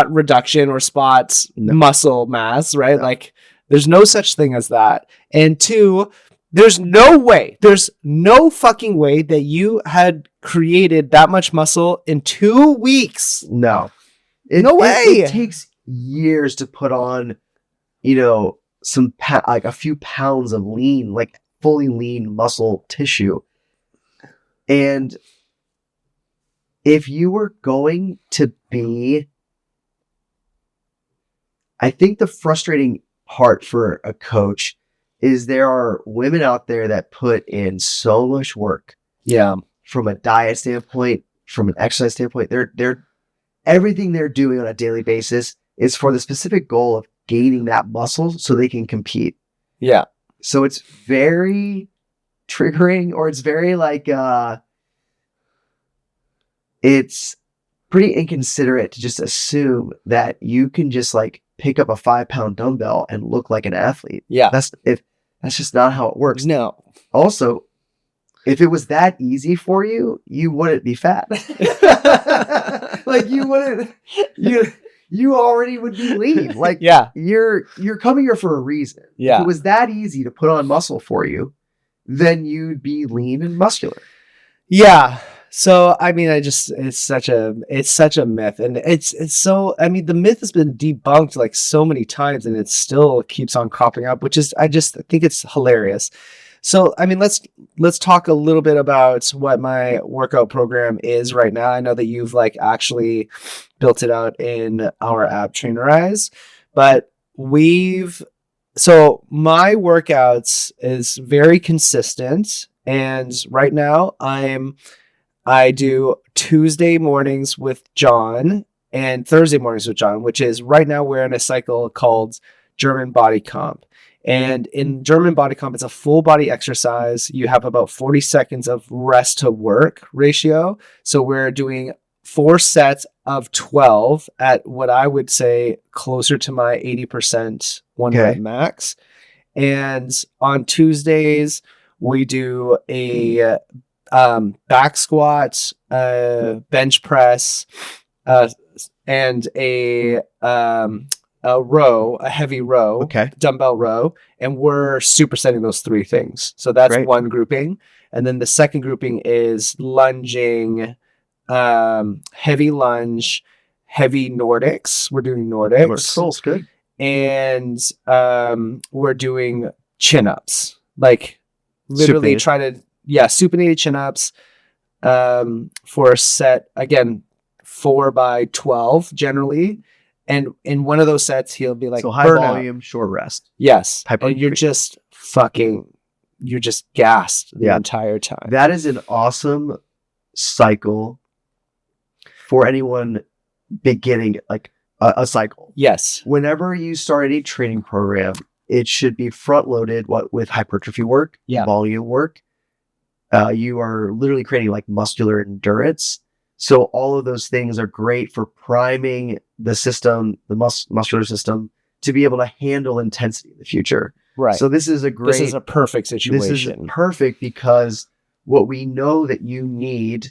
reduction or muscle mass, right? No. Like there's no such thing as that. And two, there's no fucking way that you had created that much muscle in 2 weeks. No, no way. It takes years to put on, like a few pounds of lean, like fully lean muscle tissue. And if you were going to be, I think the frustrating part for a coach is there are women out there that put in so much work. Yeah. From a diet standpoint, from an exercise standpoint, they're everything they're doing on a daily basis is for the specific goal of gaining that muscle so they can compete. Yeah. So it's very triggering, or it's very like, it's pretty inconsiderate to just assume that you can just like pick up a 5-pound dumbbell and look like an athlete. Yeah. That's just not how it works. No. Also, if it was that easy for you, you wouldn't be fat. Like you wouldn't, you already would be lean. Like you're coming here for a reason. Yeah. If it was that easy to put on muscle for you, then you'd be lean and muscular. Yeah. So, I mean, it's such a myth, and it's so, I mean, the myth has been debunked like so many times, and it still keeps on cropping up, which is, I think it's hilarious. So, I mean, let's talk a little bit about what my workout program is right now. I know that you've like actually built it out in our app Trainerize, but so my workouts is very consistent, and right now I do Tuesday mornings with John and Thursday mornings with John, which is right now we're in a cycle called German Body Comp. And in German Body Comp, it's a full body exercise. You have about 40 seconds of rest to work ratio. So we're doing 4 sets of 12 at what I would say closer to my 80% one rep max. And on Tuesdays, we do a back squat, bench press, and a row, a heavy row, Okay. dumbbell row, and we're supersetting those three things. So that's Great. one grouping, and then the second grouping is lunging, heavy lunge, heavy Nordics. We're doing Nordics, Cool. Good. and we're doing chin ups, like literally Supinated. supinated chin ups, for a set, again 4x12 generally, and in one of those sets he'll be like, So high burnout. volume, short rest. Yes, Hyper- and you're just gassed the Yeah. entire time. That is an awesome cycle for anyone beginning like a cycle. Yes, Whenever you start any training program, it should be front loaded with hypertrophy work, Yeah. volume work. You are literally creating like muscular endurance. So all of those things are great for priming the system, the muscular system, to be able to handle intensity in the future. right. So this is a great. this is a perfect This situation. is perfect because what we know that you need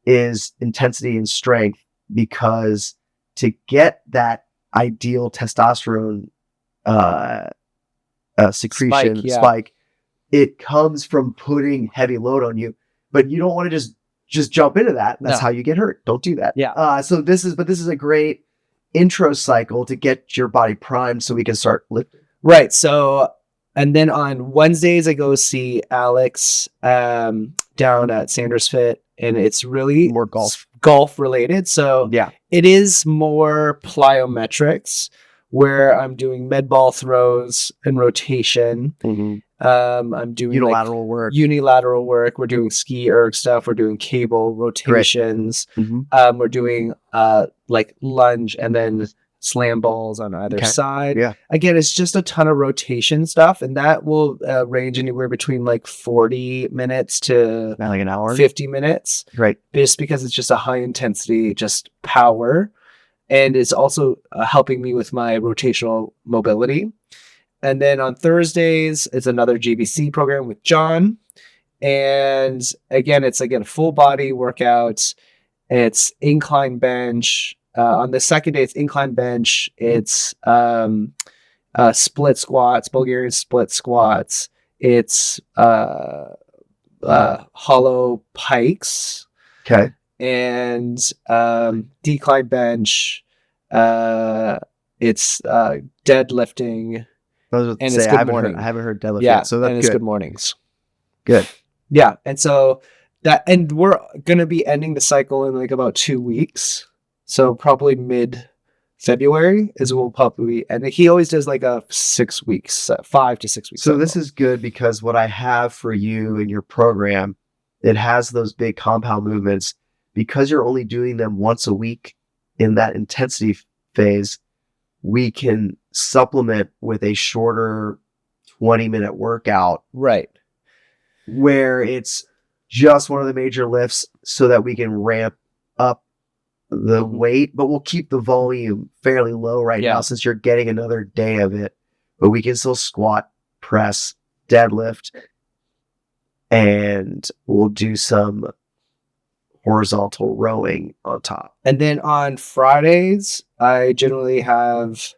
is intensity and strength, because to get that ideal testosterone secretion spike, it comes from putting heavy load on you, but you don't want to just jump into that. That's No. how you get hurt. Don't do that. Yeah. So this is a great intro cycle to get your body primed so we can start lifting. Right. So, and then on Wednesdays, I go see Alex down at Sanders Fit, and it's really More golf related. So Yeah. it is more plyometrics, where I'm doing med ball throws and rotation. I'm doing Unilateral work. unilateral work. We're doing ski erg stuff. We're doing cable rotations. We're doing like lunge and then slam balls on either Okay. side. Yeah. Again, it's just a ton of rotation stuff, and that will range anywhere between like 40 minutes to Not like an hour. 50 minutes, Right. just because it's just a high intensity, just power. And it's also helping me with my rotational mobility. And then on Thursdays, it's another JBC program with John. And again, it's a full body workout. It's incline bench. On the second day, it's incline bench. It's split squats, Bulgarian split squats. It's hollow pikes Okay. and decline bench. It's deadlifting. And And it's good morning. I haven't heard deadlift Yeah, yet, so and that's it's good. good mornings. Good. Yeah, and so and we're gonna be ending the cycle in like about 2 weeks. So probably mid February is we'll probably, and he always does like a 6 weeks, 5 to 6 weeks. So this is good because what I have for you in your program, it has those big compound movements. Because you're only doing them once a week in that intensity phase, we can supplement with a shorter 20-minute workout right. where it's just one of the major lifts so that we can ramp up the weight, but we'll keep the volume fairly low right Yeah. now since you're getting another day of it. But we can still squat, press, deadlift, and we'll do some horizontal rowing on top. And then on Fridays, I generally have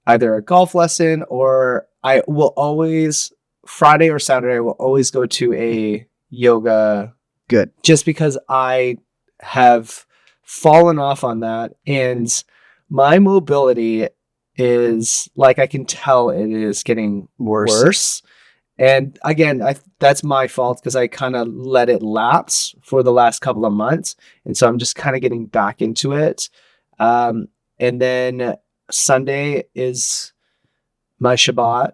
either a golf lesson, or I will always, Friday or Saturday, I will always go to a yoga. Good. Just because I have fallen off on that, and my mobility is like, I can tell it is getting worse. And again, that's my fault because I kind of let it lapse for the last couple of months. And so I'm just kind of getting back into it. And then Sunday is my Shabbat.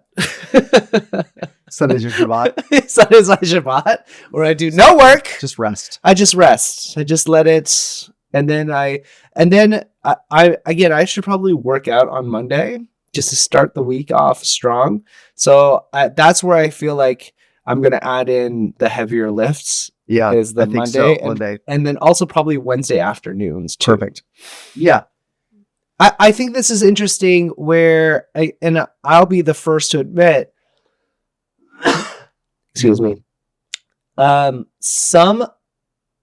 Sunday's your Shabbat. Sunday's my Shabbat, where I do no work. Just rest. I just rest. I just let it. And then I should probably work out on Monday just to start the week off strong. So that's where I feel like I'm going to add in the heavier lifts. Yeah, Is the I think Monday, so. and, Monday. and then also probably Wednesday afternoons too. Perfect. Yeah. I think this is interesting where, and I'll be the first to admit, excuse me, some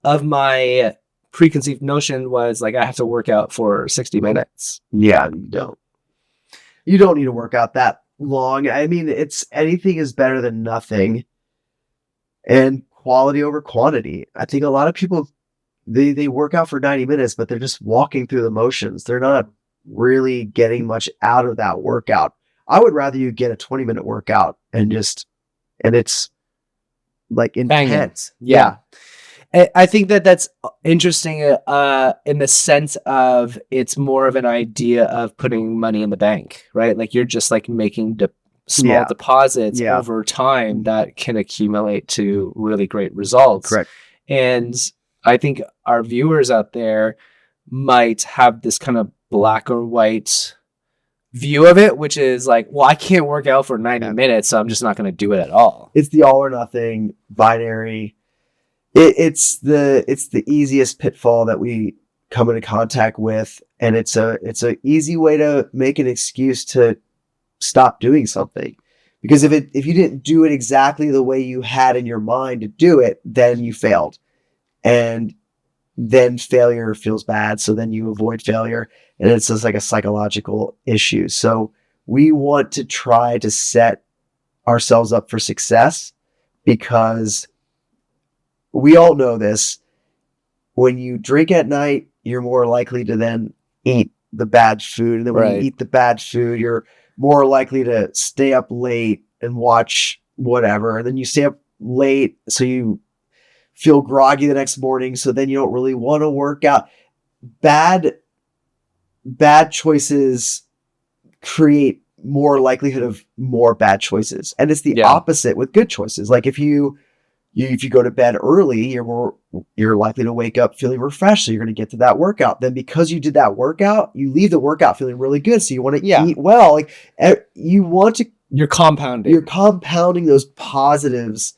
of my preconceived notion was like I have to work out for 60 minutes. Yeah, you don't. You don't need to work out that long. I mean, it's anything is better than nothing. And quality over quantity. I think a lot of people they work out for 90 minutes, but they're just walking through the motions. They're not really getting much out of that workout. I would rather you get a 20-minute workout and it's like Banging. intense. Yeah. I think that's interesting in the sense of it's more of an idea of putting money in the bank, right? Like you're just like making small Yeah. deposits Yeah. over time that can accumulate to really great results. Correct. And I think our viewers out there might have this kind of black or white view of it, which is like, well, I can't work out for 90 minutes, so I'm just not going to do it at all. It's the all or nothing binary. It's the easiest pitfall that we come into contact with, and it's a easy way to make an excuse to stop doing something. Because if you didn't do it exactly the way you had in your mind to do it, then you failed. And then failure feels bad. So then you avoid failure. And it's just like a psychological issue. So we want to try to set ourselves up for success, because we all know this. When you drink at night, you're more likely to then eat the bad food. And then when Right. you eat the bad food, you're more likely to stay up late and watch whatever. And then you stay up late, so you feel groggy the next morning. So then you don't really want to work out. Bad choices create more likelihood of more bad choices. And it's the Yeah. opposite with good choices. Like if you go to bed early, you're likely to wake up feeling refreshed. So you're going to get to that workout. Then because you did that workout, you leave the workout feeling really good. So you want to eat well. Like You're compounding. you're compounding those positives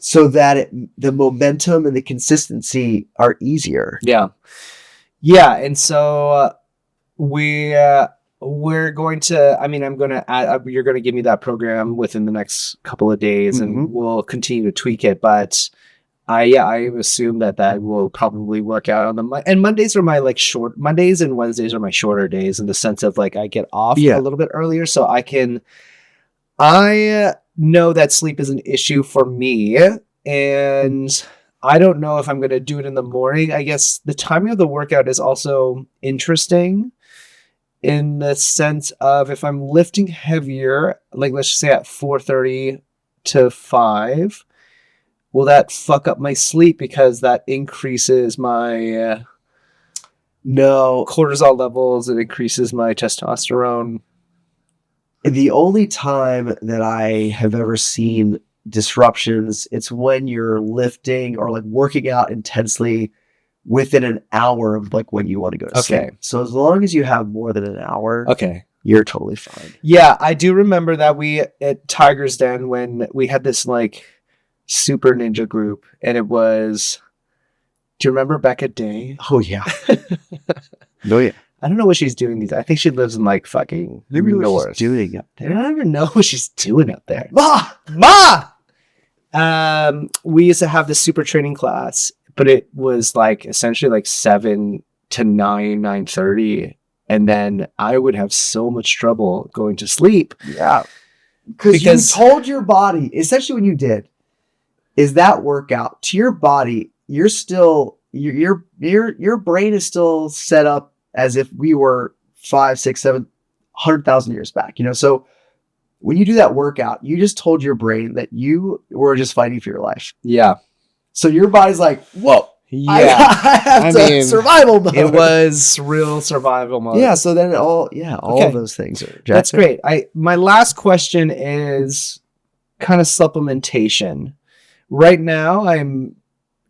so that the momentum and the consistency are easier. Yeah. Yeah. And so we're going to, I'm going to add, you're going to give me that program within the next couple of days, and we'll continue to tweak it. But I assume that will probably work out on and Mondays are my Mondays and Wednesdays are my shorter days, in the sense of like I get off a little bit earlier, so I know that sleep is an issue for me, and I don't know if I'm going to do it in the morning. I guess the timing of the workout is also interesting, in the sense of if I'm lifting heavier, like let's just say at 4:30 to 5, will that fuck up my sleep, because that increases my No, cortisol levels, it increases my testosterone? the only time that I have ever seen disruptions, it's when you're lifting or like working out intensely within an hour of like when you want to go to sleep. So as long as you have more than an hour, Okay. you're totally fine. Yeah, I do remember that we at Tiger's Den, when we had this like super ninja group, and it was, do you remember Becca Day? Oh yeah. No, yeah. I don't know what she's doing these. I think she lives in like fucking north. Doing up I there. don't even know what she's doing up there. Ma! We used to have this super training class, but it was like essentially like 7 to 9:30, and then I would have so much trouble going to sleep. Yeah. Because you told your body, essentially what you did is that workout to your body, you're still, your brain is still set up as if we were 5, 6, 7, 100,000 years back, So when you do that workout, you just told your brain that you were just fighting for your life. Yeah. So your body's like, whoa. Yeah. I have survival mode. It was real survival mode. Yeah. So then all of those things are. That's great. My last question is kind of supplementation. Right now, I'm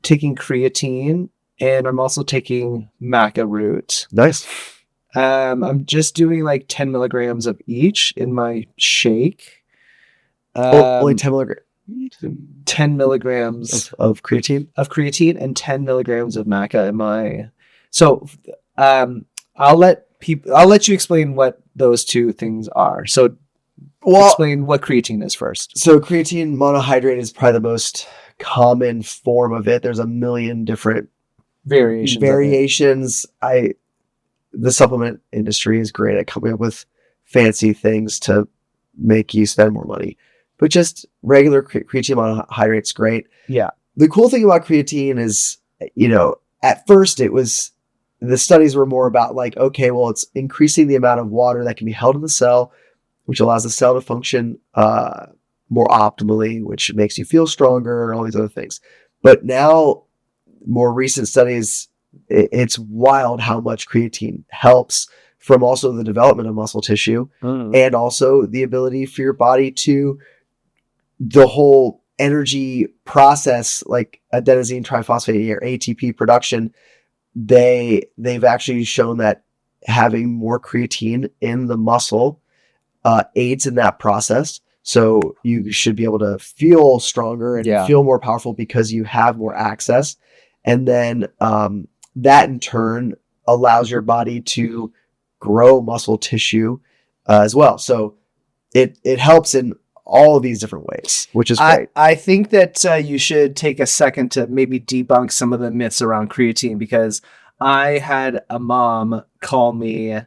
taking creatine, and I'm also taking maca root. Nice. I'm just doing like 10 milligrams of each in my shake. Only 10 milligrams. 10 milligrams of creatine and 10 milligrams of maca in my. So, I'll let you explain what those two things are. So, explain what creatine is first. So creatine monohydrate is probably the most common form of it. There's a million different variations. The supplement industry is great at coming up with fancy things to make you spend more money, but just regular creatine monohydrate's great. Yeah. The cool thing about creatine is, at first the studies were more about like, okay, well, it's increasing the amount of water that can be held in the cell, which allows the cell to function more optimally, which makes you feel stronger and all these other things. But now, more recent studies, it's wild how much creatine helps from also the development of muscle tissue and also the ability for your body to, the whole energy process, like adenosine triphosphate or ATP production. They've actually shown that having more creatine in the muscle aids in that process. So you should be able to feel stronger and feel more powerful because you have more access. And then that in turn allows your body to grow muscle tissue as well. So it helps in all of these different ways, which is great. I think that you should take a second to maybe debunk some of the myths around creatine, because I had a mom call me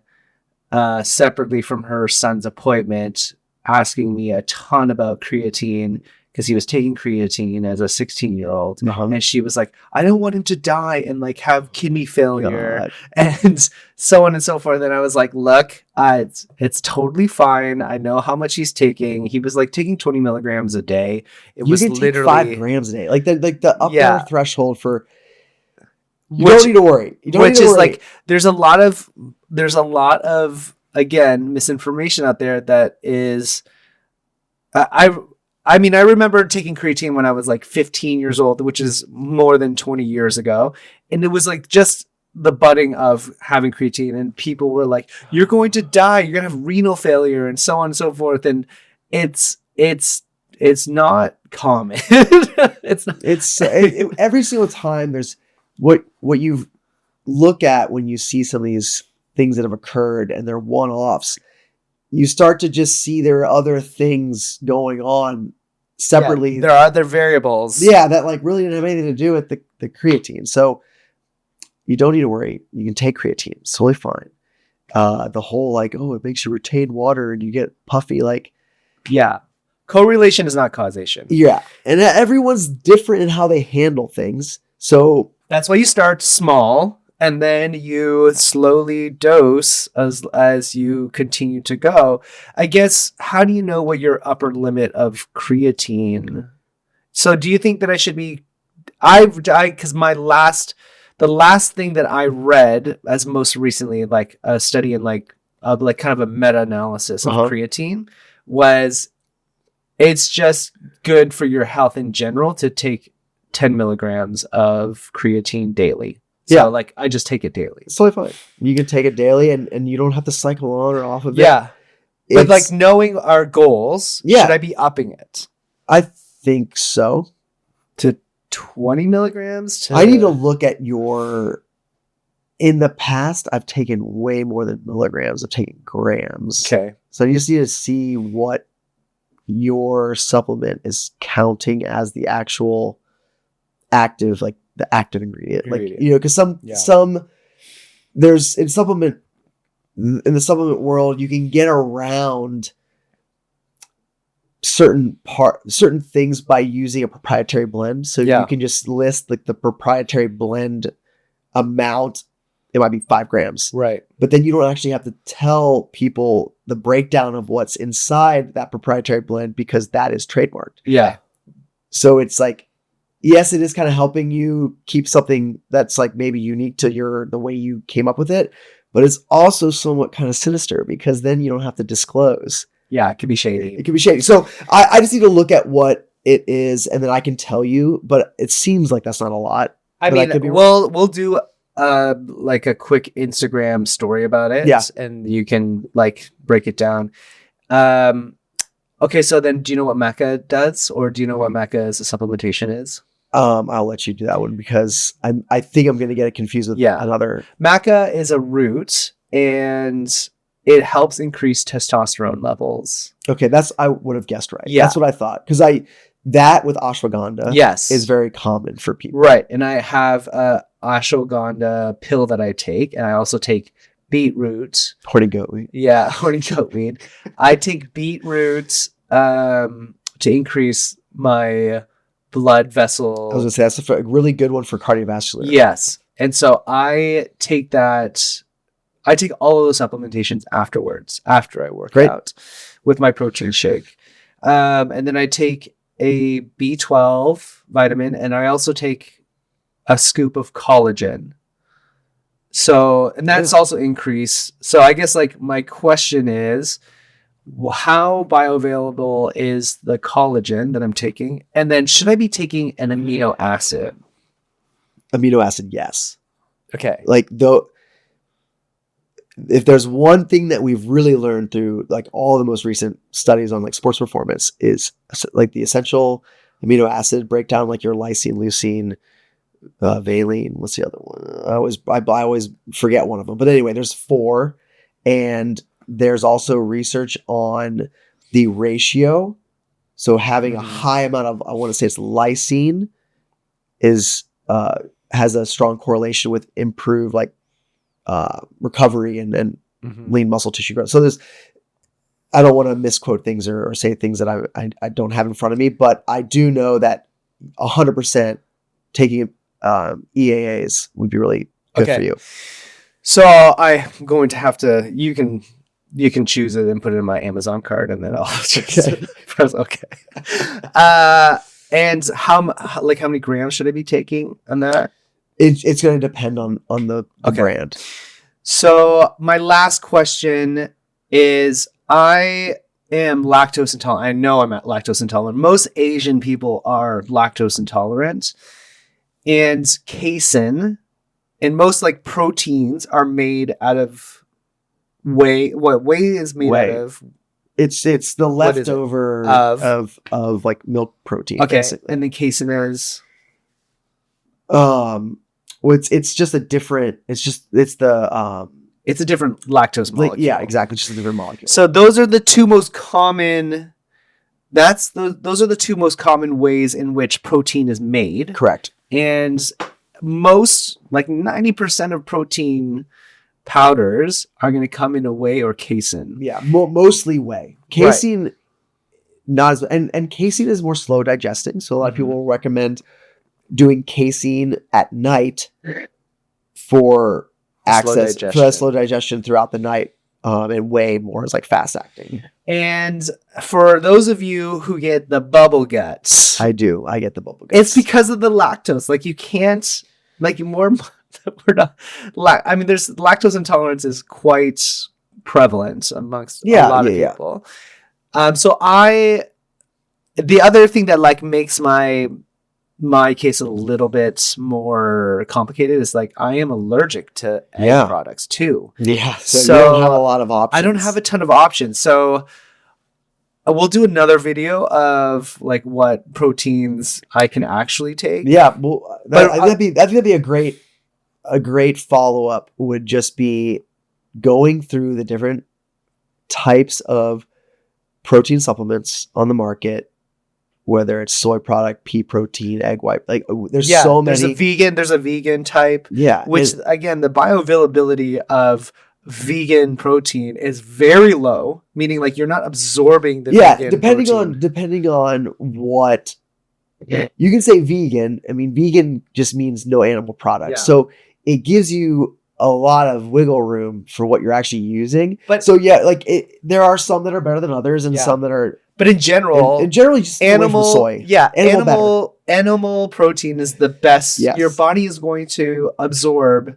separately from her son's appointment, asking me a ton about creatine because he was taking creatine as a 16-year-old. And she was like, I don't want him to die and like have kidney failure and so on and so forth. And I was like, look, it's totally fine. I know how much he's taking. He was like taking 20 milligrams a day. You can take 5 grams a day. Like the upper threshold for, you don't need to worry. Like, there's a lot of, again, misinformation out there that is, I mean, I remember taking creatine when I was like 15 years old, which is more than 20 years ago. And it was like just the budding of having creatine, and people were like, you're going to die. You're going to have renal failure and so on and so forth. And it's not common. Every single time there's what you look at when you see some of these things that have occurred and they're one-offs. You start to just see there are other things going on separately. There are other variables. Yeah, that like really didn't have anything to do with the creatine. So you don't need to worry. You can take creatine. It's totally fine. The whole like, oh, it makes you retain water and you get puffy. Like, yeah. Correlation is not causation. Yeah. And everyone's different in how they handle things. So that's why you start small. And then you slowly dose as you continue to go. I guess, how do you know what your upper limit of creatine? So do you think that I should be, because the last thing that I read as most recently, like a study in like kind of a meta-analysis of creatine, was it's just good for your health in general to take 10 milligrams of creatine daily. So like I just take it daily. It's totally fine. You can take it daily and you don't have to cycle on or off of it. Yeah. But like knowing our goals, should I be upping it? I think so. To 20 milligrams? I need to look at in the past, I've taken way more than milligrams. I've taken grams. Okay. So you just need to see what your supplement is counting as the actual active, like the active ingredient. Like, because there's in the supplement world, you can get around certain things by using a proprietary blend. So you can just list like the proprietary blend amount. It might be 5 grams. Right. But then you don't actually have to tell people the breakdown of what's inside that proprietary blend because that is trademarked. Yeah. So it's like, yes, it is kind of helping you keep something that's like maybe unique to the way you came up with it, but it's also somewhat kind of sinister because then you don't have to disclose. Yeah, it could be shady. It could be shady. So I just need to look at what it is and then I can tell you, but it seems like that's not a lot. I mean, we'll do like a quick Instagram story about it. Yeah. And you can like break it down. Okay, so then do you know what maca does, or do you know what maca as a supplementation is? I'll let you do that one because I think I'm going to get it confused with another. Maca is a root and it helps increase testosterone levels. Okay, I would have guessed right. Yeah. That's what I thought. Because that with ashwagandha Yes. is very common for people. Right. And I have a ashwagandha pill that I take, and I also take beetroot. Horny goat weed. Yeah, horny goat weed. I take beetroot to increase my blood vessel. I was gonna say that's a really good one for cardiovascular. Yes. And so I take that. I take all of those supplementations afterwards, after I work Great. out with my protein shake. And then I take a B12 vitamin, and I also take a scoop of collagen. So, and that's also increased. So I guess like my question is, how bioavailable is the collagen that I'm taking? And then should I be taking an amino acid? Amino acid, yes. Okay. Like though, if there's one thing that we've really learned through like all the most recent studies on like sports performance is like the essential amino acid breakdown, like your lysine, leucine, valine. What's the other one? I always forget one of them. But anyway, there's 4, and there's also research on the ratio. So having a high amount of, I want to say it's lysine, is has a strong correlation with improved like recovery and lean muscle tissue growth. So there's, I don't want to misquote things or say things that I don't have in front of me, but I do know that 100% taking EAAs would be really good for you. So I'm going to have to, you can choose it and put it in my Amazon card, and then I'll just press okay. And how many grams should I be taking on that? It's going to depend on the brand. So my last question is, I am lactose intolerant. I know I'm lactose intolerant. Most Asian people are lactose intolerant. And casein and most like proteins are made out of whey. What whey is made out of? It's the leftover of like milk protein. Okay. Basically. And the casein is it's just a different, it's a different lactose molecule. yeah, exactly. Just a different molecule. So those are the two most common, those are the two most common ways in which protein is made. Correct. And most, like 90% of protein powders are going to come in a whey or casein. Yeah, mostly whey. Casein, not as, and casein is more slow digesting. So a lot of people will recommend doing casein at night for access for that slow digestion throughout the night. And whey more is like fast acting. And for those of you who get the bubble guts, I get the bubble guts. It's because of the lactose. Like you can't, like we're not. I mean, there's lactose intolerance is quite prevalent amongst a lot of people. So the other thing that like makes my case a little bit more complicated is like I am allergic to egg products too. Yeah. So you don't have a lot of options. I don't have a ton of options. So we'll do another video of like what proteins I can actually take. Yeah. Well, I think that'd be a great follow-up would just be going through the different types of protein supplements on the market, whether it's soy product, pea protein, egg white. Like there's so many. There's a vegan type. Yeah. Which again, the bioavailability of vegan protein is very low, meaning like you're not absorbing the vegan protein. depending on what you can say vegan. I mean, vegan just means no animal products. Yeah. So it gives you a lot of wiggle room for what you're actually using. But so there are some that are better than others and some that are. But in general, just animal soy. Yeah, animal protein is the best. Yes. Your body is going to absorb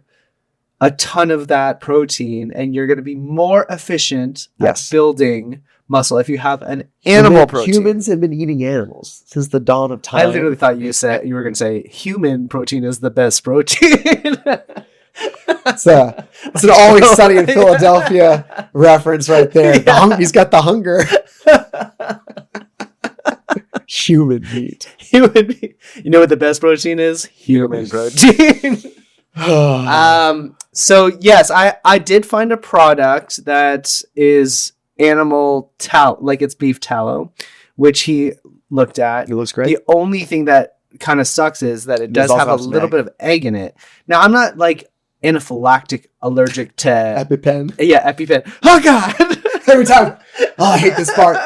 a ton of that protein, and you're going to be more efficient at building muscle if you have an animal protein. Humans have been eating animals since the dawn of time. I literally thought you were going to say human protein is the best protein. It's an Always Sunny in Philadelphia reference right there. Yeah. He's got the hunger. Human meat. Human meat. You know what the best protein is? Human protein. So yes, I did find a product that is animal tallow, like it's beef tallow, which he looked at. It looks great. The only thing that kind of sucks is that it does also have a have some little egg. bit of egg in it. Now, I'm not like anaphylactic allergic to EpiPen. EpiPen. Oh God! Every time. Oh, I hate this part.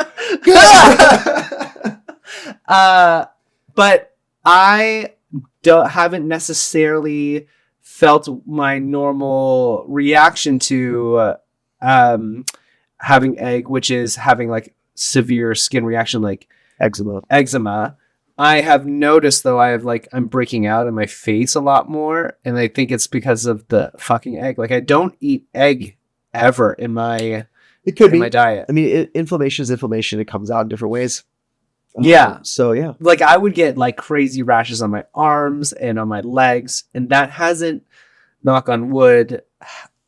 But I haven't necessarily felt my normal reaction to having egg, which is having like severe skin reaction, like eczema. I have noticed though, I'm breaking out in my face a lot more, and I think it's because of the fucking egg. Like I don't eat egg ever in my It could be. my diet. I mean, inflammation is inflammation. It comes out in different ways. Yeah. So yeah. Like I would get like crazy rashes on my arms and on my legs, and that hasn't, knock on wood,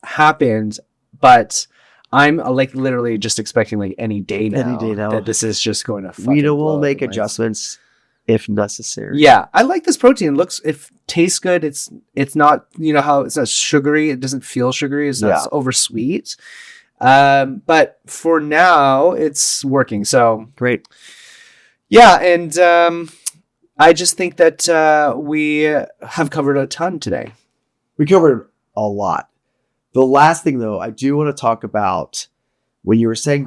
happened. But I'm like literally just expecting like any day now that this is just going to. We will blow make my- adjustments if necessary. Yeah, I like this protein. It tastes good. It's not, you know how it's not sugary. It doesn't feel sugary. It's not over sweet. But for now, it's working. So Great. yeah, and I just think that we have covered a ton today. We covered a lot. The last thing, though, I do want to talk about when you were saying